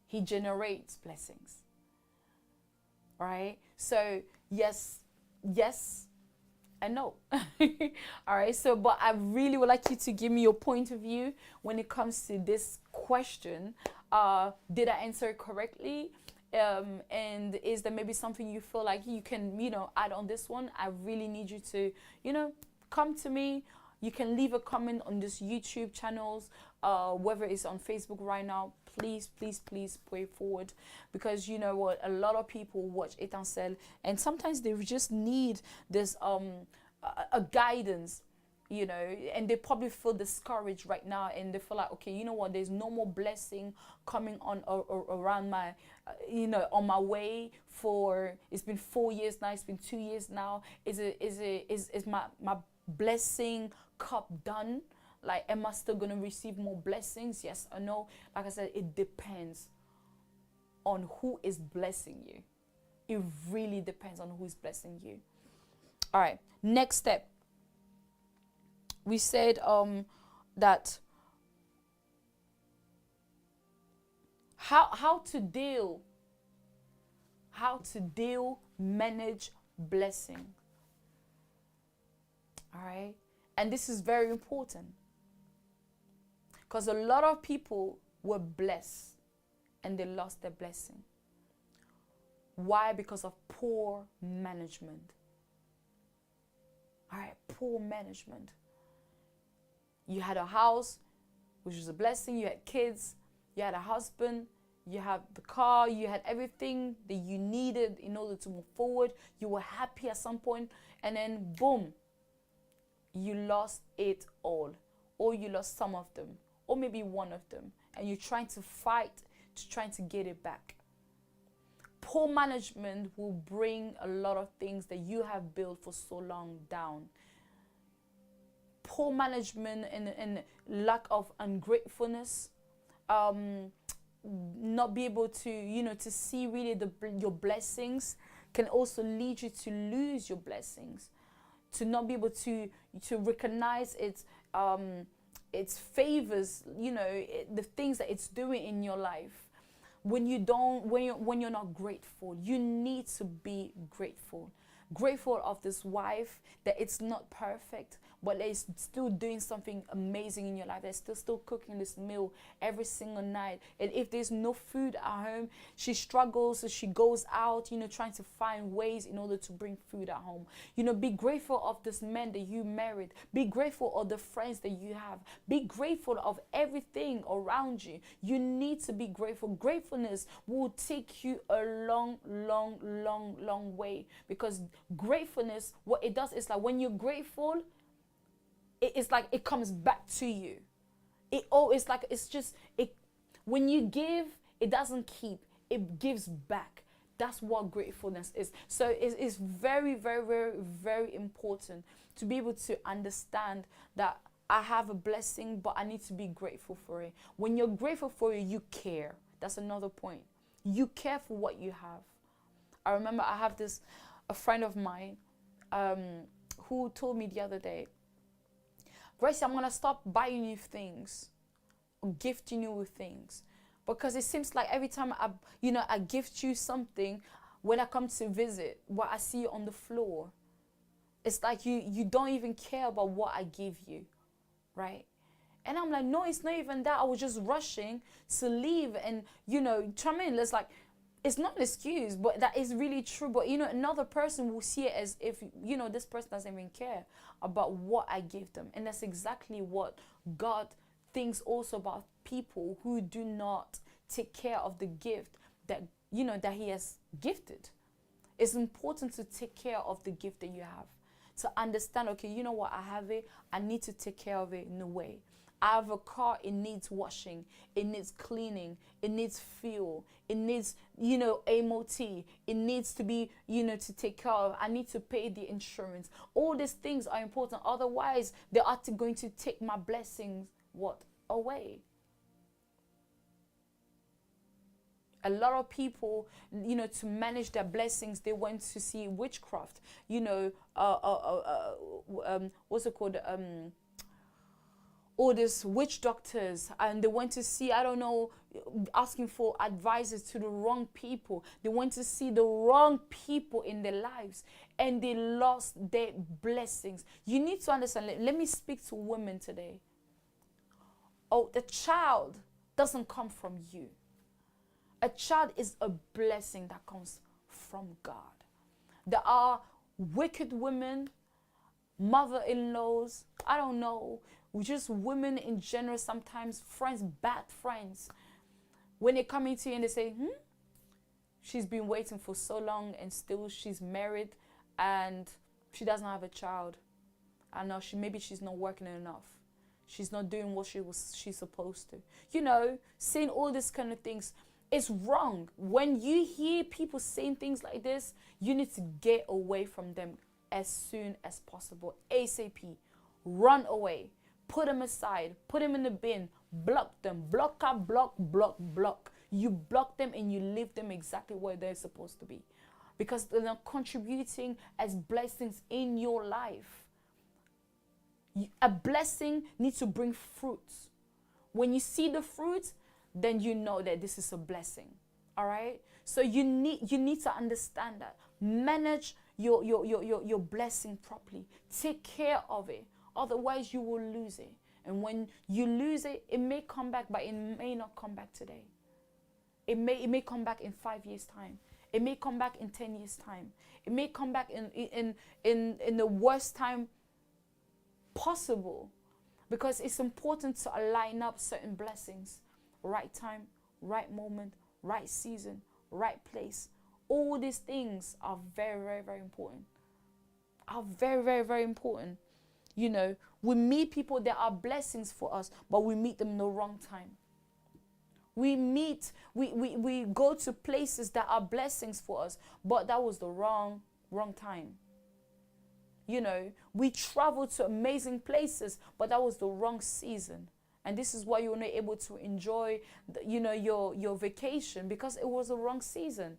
He generates blessings. Right? So, yes, I know. All right. So, but I really would like you to give me your point of view when it comes to this question. Did I answer it correctly? And is there maybe something you feel like you can, add on this one? I really need you to, come to me. You can leave a comment on this YouTube channels, whether it's on Facebook right now. Please, please, please put it forward, because you know what, a lot of people watch Etincelle, and sometimes they just need this a guidance, and they probably feel discouraged right now, and they feel like, okay, you know what, there's no more blessing coming on or around my on my way. For it's been 4 years now, it's been 2 years now. Is my blessing cup done? Like, am I still going to receive more blessings? Yes or no? Like I said, it depends on who is blessing you. It really depends on who is blessing you. All right, next step. We said that how to deal, manage blessing. All right, and this is very important, because a lot of people were blessed and they lost their blessing. Why? Because of poor management. All right, poor management. You had a house, which was a blessing. You had kids. You had a husband. You had the car. You had everything that you needed in order to move forward. You were happy at some point, and then boom, you lost it all, or you lost some of them, or maybe one of them, and you're trying to fight to trying to get it back. Poor management will bring a lot of things that you have built for so long down. Poor management and lack of ungratefulness, not be able to to see really your blessings, can also lead you to lose your blessings, to not be able to recognize its favors, the things that it's doing in your life. When you're not grateful, you need to be grateful. Grateful of this wife, that it's not perfect, but it's still doing something amazing in your life. They're still cooking this meal every single night. And if there's no food at home, she struggles, so she goes out, trying to find ways in order to bring food at home. Be grateful of this man that you married. Be grateful of the friends that you have. Be grateful of everything around you. You need to be grateful. Gratefulness will take you a long, long, long, long way, because gratefulness, what it does is, like, when you're grateful, it's like it comes back to you. When you give, it doesn't keep, it gives back. That's what gratefulness is. So it's very, very, very, very important to be able to understand that I have a blessing, but I need to be grateful for it. When you're grateful for it, you care. That's another point. You care for what you have. I remember I have a friend of mine who told me the other day, Gracie, I'm going to stop buying you things or gifting you with things, because it seems like every time I gift you something, when I come to visit, I see you on the floor, it's like you don't even care about what I give you, right? And I'm like, no, it's not even that. I was just rushing to leave, and it's like, it's not an excuse, but that is really true. But another person will see it as if this person doesn't even care about what I give them. And that's exactly what God thinks also about people who do not take care of the gift that that He has gifted. It's important to take care of the gift that you have, to understand, okay, you know what, I have it, I need to take care of it in a way. I have a car, it needs washing, it needs cleaning, it needs fuel, it needs, MOT, it needs to be, to take care of. I need to pay the insurance. All these things are important. Otherwise, they are going to take my blessings, away. A lot of people, to manage their blessings, they went to see witchcraft, what's it called? all these witch doctors, and they went to see, I don't know, asking for advices to the wrong people. They went to see the wrong people in their lives, and they lost their blessings. You need to understand. Let me speak to women today. Oh, the child doesn't come from you. A child is a blessing that comes from God. There are wicked women, mother-in-laws, I don't know, just women in general, sometimes friends, bad friends. When they come into you and they say, she's been waiting for so long and still she's married and she doesn't have a child. I know maybe she's not working enough. She's not doing what she's supposed to. You know, saying all these kind of things is wrong. When you hear people saying things like this, you need to get away from them as soon as possible. ASAP. Run away. Put them aside. Put them in the bin. Block them. Block. You block them and you leave them exactly where they're supposed to be. Because they're not contributing as blessings in your life. A blessing needs to bring fruits. When you see the fruit, then you know that this is a blessing. All right? So you need to understand that. Manage your blessing properly. Take care of it. Otherwise, you will lose it. And when you lose it, it may come back, but it may not come back today. It may come back in 5 years' time. It may come back in 10 years' time. It may come back in the worst time possible, because it's important to align up certain blessings. Right time, right moment, right season, right place. All these things are very, very, very important. Are very, very, very important. You know, we meet people that are blessings for us, but we meet them in the wrong time. We go to places that are blessings for us, but that was the wrong time. You know, we travel to amazing places, but that was the wrong season. And this is why you're not able to enjoy, your vacation, because it was the wrong season.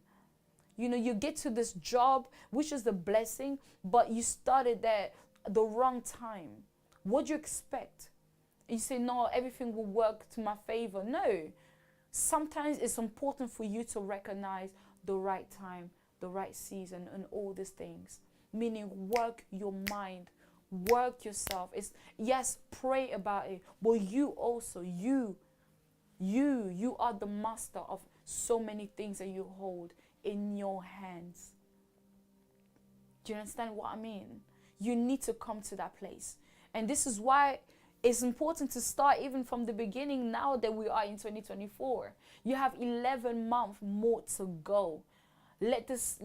You know, you get to this job, which is the blessing, but you started there the wrong time. What do you expect? You say, no, everything will work to my favor. No. Sometimes it's important for you to recognize the right time, the right season, and all these things. Meaning, work your mind, work yourself. Yes, pray about it, but you also, you are the master of so many things that you hold in your hands. Do you understand what I mean? You need to come to that place. And this is why it's important to start even from the beginning now that we are in 2024. You have 11 months more to go. Let this,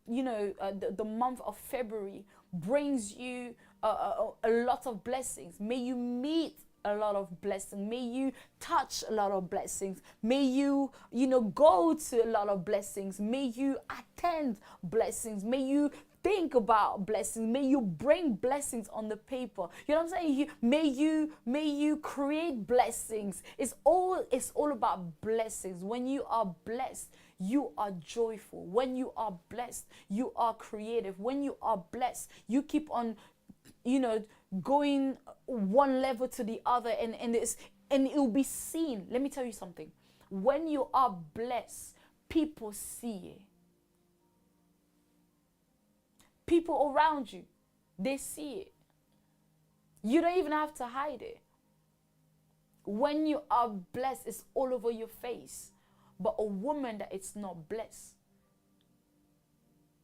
the month of February brings you a lot of blessings. May you meet a lot of blessings. May you touch a lot of blessings. May you, go to a lot of blessings. May you attend blessings. May you think about blessings. May you bring blessings on the paper. You know what I'm saying? May you create blessings. It's all about blessings. When you are blessed, you are joyful. When you are blessed, you are creative. When you are blessed, you keep on, going one level to the other, and it will be seen. Let me tell you something. When you are blessed, people see it. People around you, they see it. You don't even have to hide it. When you are blessed, it's all over your face. But a woman that is not blessed,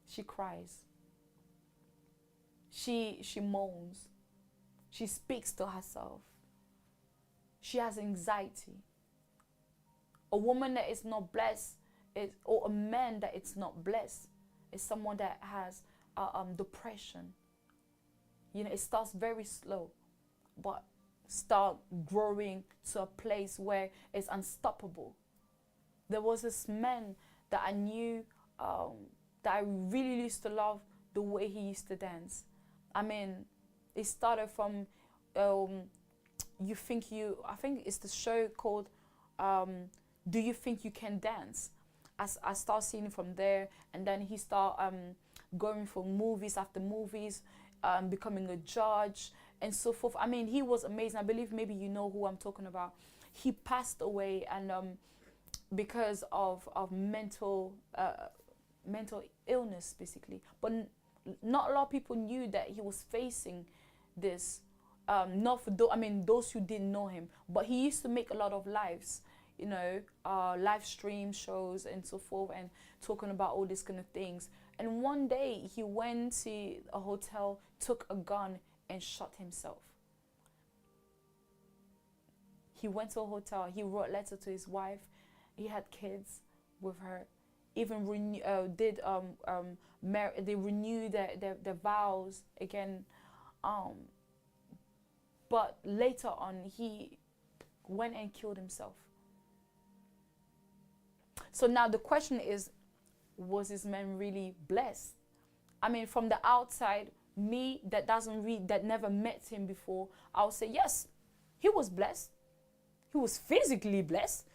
she cries. She moans. She speaks to herself. She has anxiety. A woman that is not blessed or a man that is not blessed is someone that has depression. It starts very slow, but start growing to a place where it's unstoppable. There was this man that I knew, that I really used to love the way he used to dance. I mean, it started from, I think it's the show called, Do You Think You Can Dance? I start seeing him from there, and then he start going for movies after movies, becoming a judge and so forth. I mean, he was amazing. I believe maybe you know who I'm talking about. He passed away, and because of mental illness, basically. But not a lot of people knew that he was facing this. Not for those who didn't know him, but he used to make a lot of lives, live stream shows and so forth, and talking about all these kind of things. And one day he went to a hotel, took a gun, and shot himself. He went to a hotel. He wrote a letter to his wife. He had kids with her. Even they renewed their vows again. But later on, he went and killed himself. So now the question is, was this man really blessed? I mean, from the outside, me that never met him before, I'll say yes, he was blessed. He was physically blessed.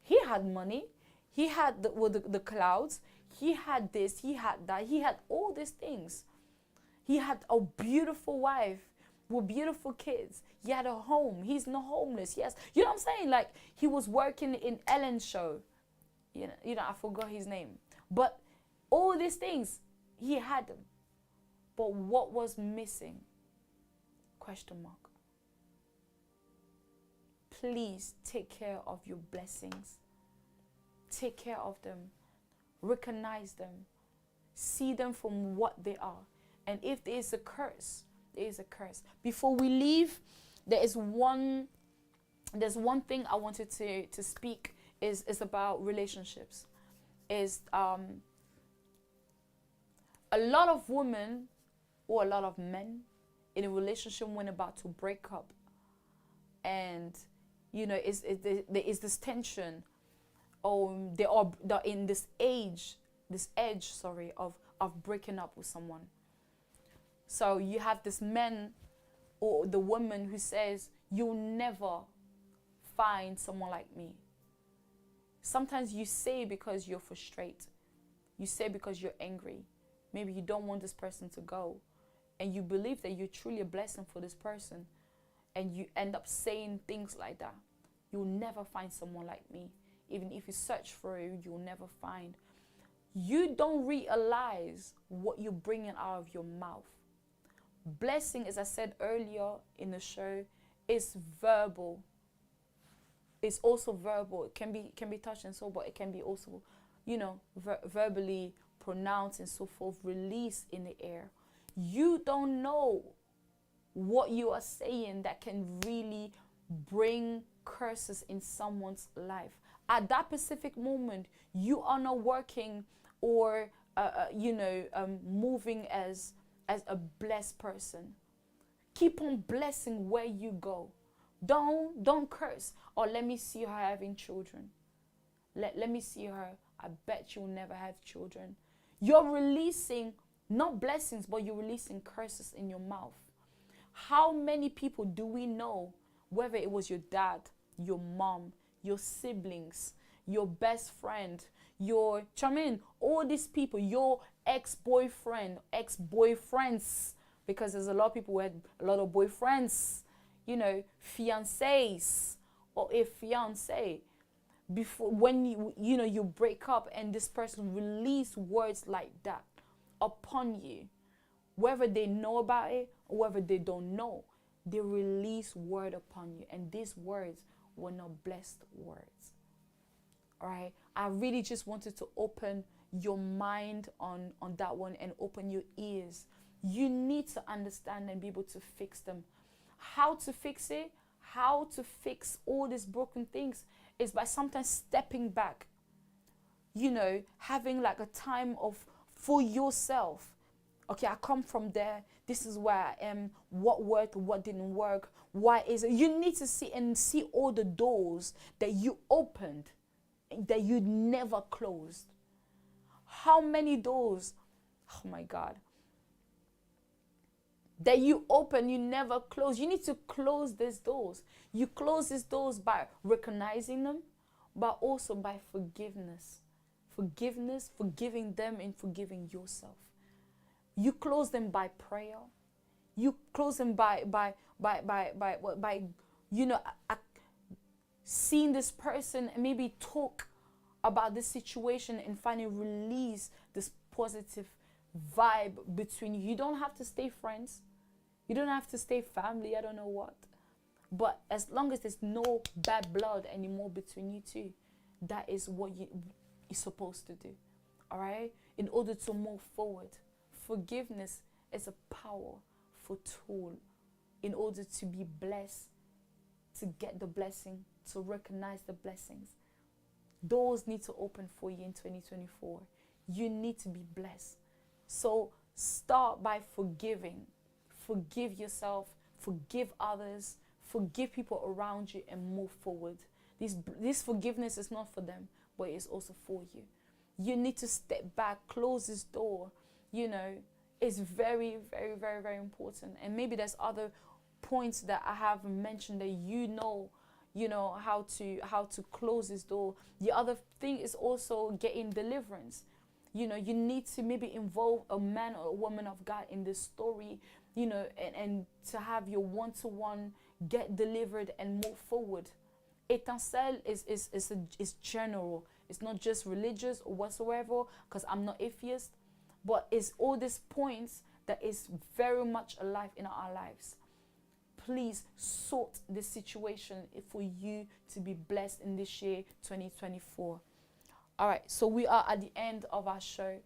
He had money. He had the clouds. He had this. He had that. He had all these things. He had a beautiful wife with beautiful kids. He had a home. He's not homeless. Yes, you know what I'm saying? Like, he was working in Ellen's show. I forgot his name. But all these things, he had them. But what was missing? Question mark. Please take care of your blessings. Take care of them. Recognize them. See them from what they are. And if there is a curse, there is a curse. Before we leave, there's one thing I wanted to speak is about relationships. Is a lot of women or a lot of men in a relationship when about to break up, and there is this tension, or they're in this edge of breaking up with someone. So you have this man or the woman who says, you'll never find someone like me. Sometimes you say because you're frustrated. You say because you're angry. Maybe you don't want this person to go. And you believe that you're truly a blessing for this person. And you end up saying things like that. You'll never find someone like me. Even if you search for it, you'll never find. You don't realize what you're bringing out of your mouth. Blessing, as I said earlier in the show, is verbal. It's also verbal. It can be touched and so, but it can be also, verbally pronounced and so forth, released in the air. You don't know what you are saying that can really bring curses in someone's life. At that specific moment, you are not working or moving as a blessed person. Keep on blessing where you go. Don't curse. Or let me see her having children. Let me see her. I bet you'll never have children. You're releasing not blessings, but you're releasing curses in your mouth. How many people do we know, whether it was your dad, your mom, your siblings, your best friend, all these people, your ex-boyfriend, ex-boyfriends, because there's a lot of people who had a lot of boyfriends, fiancés or a fiancé, before when you break up and this person release words like that upon you, whether they know about it or whether they don't know, they release word upon you, and these words were not blessed words. All right, I really just wanted to open your mind on that one and open your ears. You need to understand and be able to fix them. How to fix it, how to fix all these broken things is by sometimes stepping back, having like a time for yourself. Okay, I come from there. This is where I am. What worked, what didn't work. Why is it? You need to see all the doors that you opened that you never closed. How many doors? Oh my God. That you open, you never close. You need to close these doors. You close these doors by recognizing them, but also by forgiveness. Forgiveness, forgiving them, and forgiving yourself. You close them by prayer. you closing by you know, seeing this person and maybe talk about this situation and finally release this positive vibe between you. You don't have to stay friends. You don't have to stay family. I don't know what. But as long as there's no bad blood anymore between you two, that is what you're supposed to do. All right? In order to move forward. Forgiveness is a powerful tool in order to be blessed, to get the blessing, to recognize the blessings. Doors need to open for you in 2024. You need to be blessed. So start by forgiving. Forgive yourself, forgive others, forgive people around you, and move forward. This forgiveness is not for them, but it's also for you. You need to step back, close this door. You know, it's very, very, very, very important. And maybe there's other points that I haven't mentioned that you know how to close this door. The other thing is also getting deliverance. You know, you need to maybe involve a man or a woman of God in this story, you know, and to have your one-to-one get delivered and move forward. Etincelle is general. It's not just religious or whatsoever, because I'm not atheist, but it's all these points that is very much alive in our lives. Please sort this situation for you to be blessed in this year 2024. All right, so we are at the end of our show,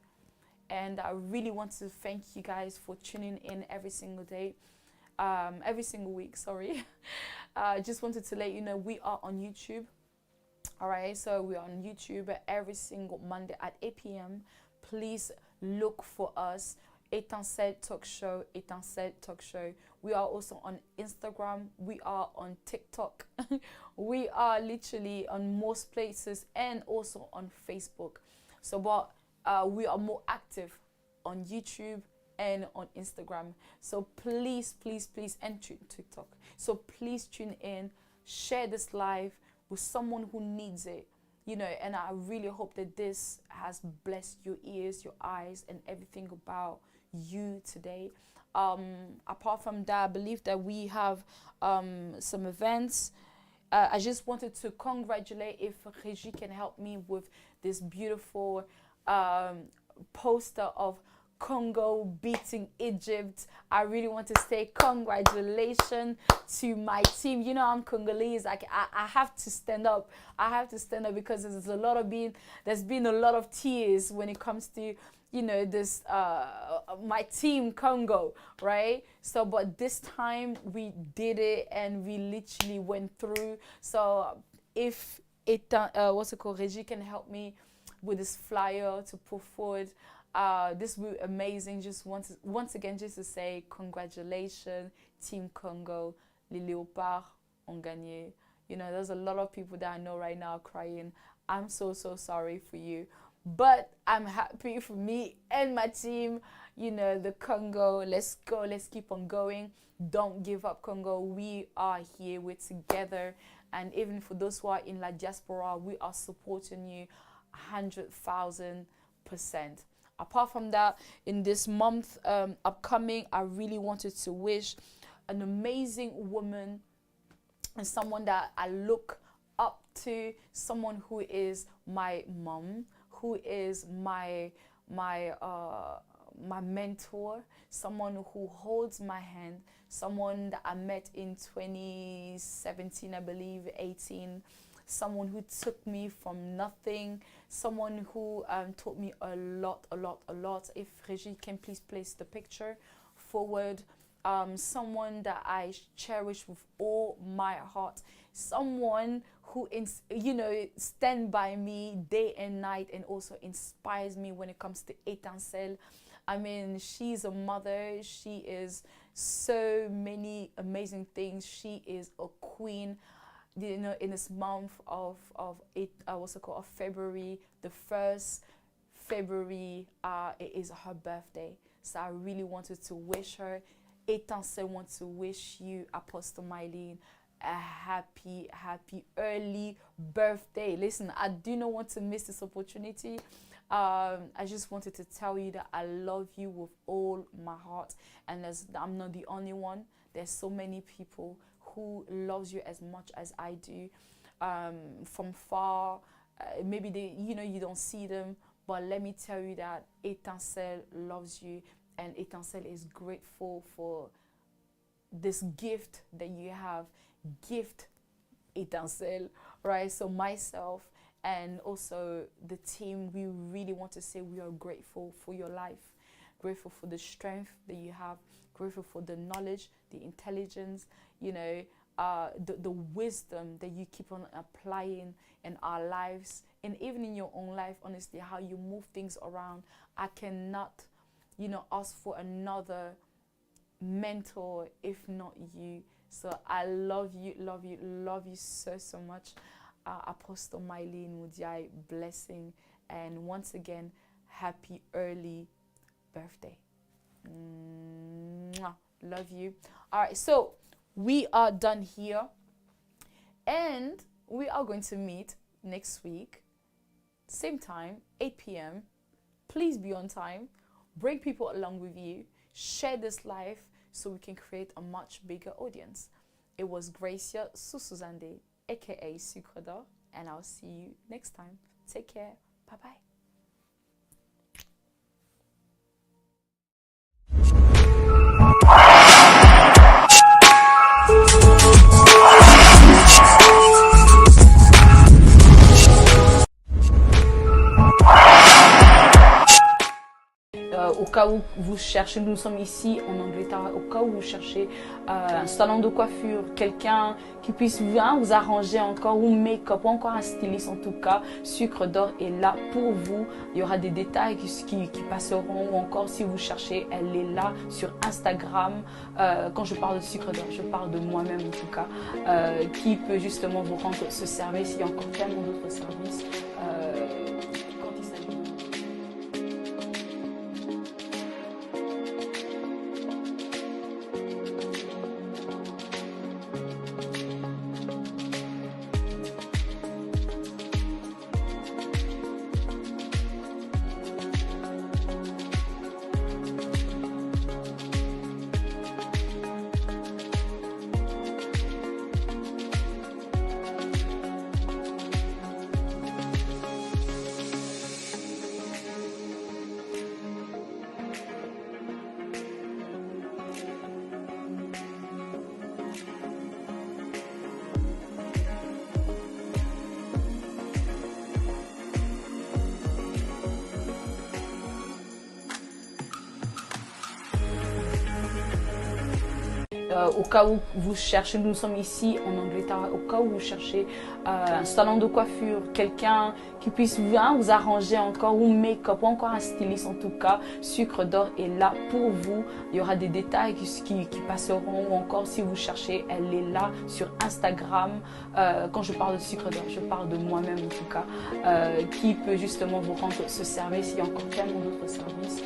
and I really want to thank you guys for tuning in every single day, every single week, sorry. I just wanted to let you know we are on YouTube. All right, so we're on YouTube every single Monday at 8 p.m. Please look for us. Etincelle Talk Show, Etincelle Talk Show. We are also on Instagram. We are on TikTok. We are literally on most places and also on Facebook. So, but we are more active on YouTube and on Instagram. So please, please, please, and TikTok. So please tune in, share this live with someone who needs it. You know, and I really hope that this has blessed your ears, your eyes, and everything about you today. Apart from that, I believe that we have some events. I just wanted to congratulate if Regie can help me with this beautiful poster of Congo beating Egypt. I really want to say congratulations to my team. You know, I'm Congolese. I have to stand up. I have to stand up because there's been a lot of tears when it comes to, you know, this my team Congo, right? So but this time we did it and we literally went through. So if Regie can help me with this flyer to put forward, this will be amazing. Just once again just to say congratulations, Team Congo, les Léopards ont gagné. You know, there's a lot of people that I know right now crying. I'm so sorry for you. But I'm happy for me and my team, you know, the Congo. Let's go. Let's keep on going. Don't give up, Congo. We are here. We're together. And even for those who are in La Diaspora, we are supporting you 100,000%. Apart from that, in this month upcoming, I really wanted to wish an amazing woman and someone that I look up to, someone who is my mom, who is my mentor, someone who holds my hand, someone that I met in 2017, I believe, 18, someone who took me from nothing, someone who taught me a lot. If Regie can please place the picture forward. Someone that I cherish with all my heart, someone who stand by me day and night and also inspires me when it comes to Etincelle. I mean, she's a mother. She is so many amazing things. She is a queen. You know, in this month of February, the 1st February, it is her birthday. So I really wanted to wish her. Etincelle wants to wish you, Apostle Mylene, a happy early birthday. Listen, I do not want to miss this opportunity. I just wanted to tell you that I love you with all my heart, and I'm not the only one. There's so many people who loves you as much as I do, from far. Maybe you don't see them, but let me tell you that Etincelle loves you, and Etincelle is grateful for this gift that you have. Gift Etincelle, right? So myself and also the team, we really want to say we are grateful for your life, grateful for the strength that you have, grateful for the knowledge, the intelligence, the wisdom that you keep on applying in our lives, and even in your own life. Honestly, how you move things around, I cannot ask for another mentor if not you. So I love you, love you, love you so, so much. Apostle Mylene Mudiai, blessing, and once again, happy early birthday. Mwah. Love you. All right, so we are done here, and we are going to meet next week, same time, 8 p.m. Please be on time. Bring people along with you. Share this life so we can create a much bigger audience. It was Gracia Susuzande, aka Sucre, and I'll see you next time. Take care. Bye-bye. Au cas où vous cherchez, nous sommes ici en Angleterre, au cas où vous cherchez un salon de coiffure, quelqu'un qui puisse vous arranger encore, ou make-up, ou encore un styliste en tout cas, Sucre d'Or est là pour vous. Il y aura des détails qui passeront, ou encore si vous cherchez, elle est là sur Instagram. Quand je parle de Sucre d'Or, je parle de moi-même en tout cas, qui peut justement vous rendre ce service. Il y a encore tellement d'autres services. Au cas où vous cherchez, nous sommes ici en Angleterre, au cas où vous cherchez un salon de coiffure, quelqu'un qui puisse vous arranger encore, ou make-up, ou encore un styliste en tout cas, Sucre d'Or est là pour vous. Il y aura des détails qui passeront, ou encore si vous cherchez, elle est là sur Instagram. Quand je parle de Sucre d'Or, je parle de moi-même en tout cas, qui peut justement vous rendre ce service. Il y a encore tellement d'autres services.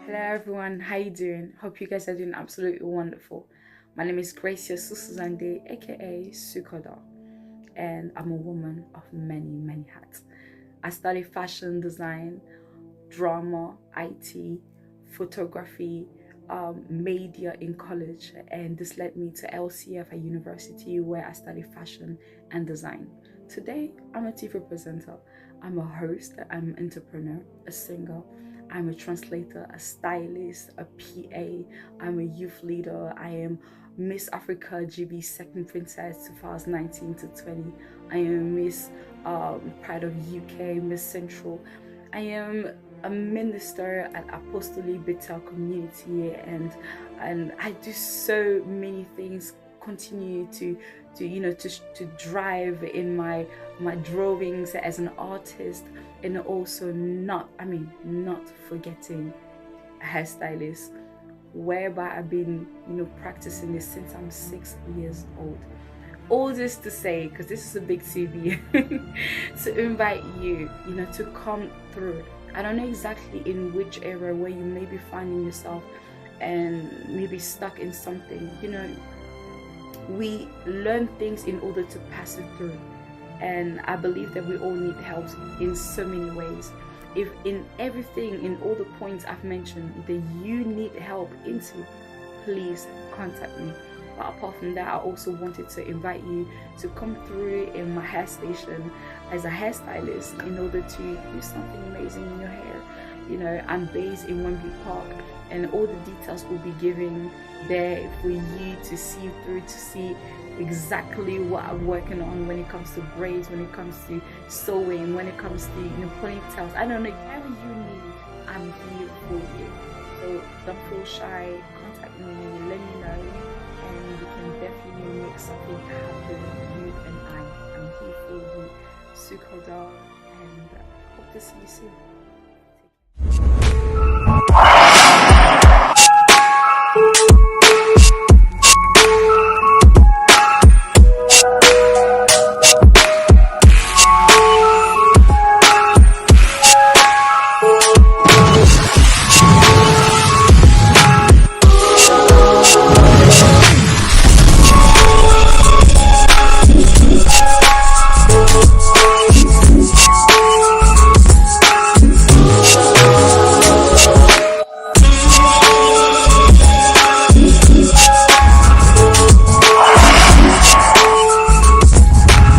Hello everyone, how you doing? Hope you guys are doing absolutely wonderful. My name is Gracia Susuzande, aka Sucre, and I'm a woman of many, many hats. I studied fashion design, drama, IT, photography, media in college, and this led me to LCF at university where I studied fashion and design. Today, I'm a TV presenter, I'm a host, I'm an entrepreneur, a singer, I'm a translator, a stylist, a PA, I'm a youth leader, I am Miss Africa GB Second Princess 2019 to 20, I am Miss Pride of UK, Miss Central, I am a minister at Apostolic Bethel Community, and I do so many things continue to drive in my drawings as an artist, and also not forgetting a hairstylist, whereby I've been practicing this since I'm 6 years old. All this to say, because this is a big CV, to invite you to come through. I don't know exactly in which area where you may be finding yourself and maybe stuck in something. We learn things in order to pass it through, and I believe that we all need help in so many ways. If in everything, in all the points I've mentioned, that you need help into, please contact me. But apart from that, I also wanted to invite you to come through in my hair station as a hairstylist in order to do something amazing in your hair. I'm based in Wembley Park, and all the details will be given there for you to see through, to see exactly what I'm working on when it comes to braids, when it comes to sewing, when it comes to ponytails. I don't know, whatever you need, I'm here for you. So don't feel shy, contact me, let me know, and we can definitely make something happen. You and I am here for you. Sukoda, and hope to see you soon.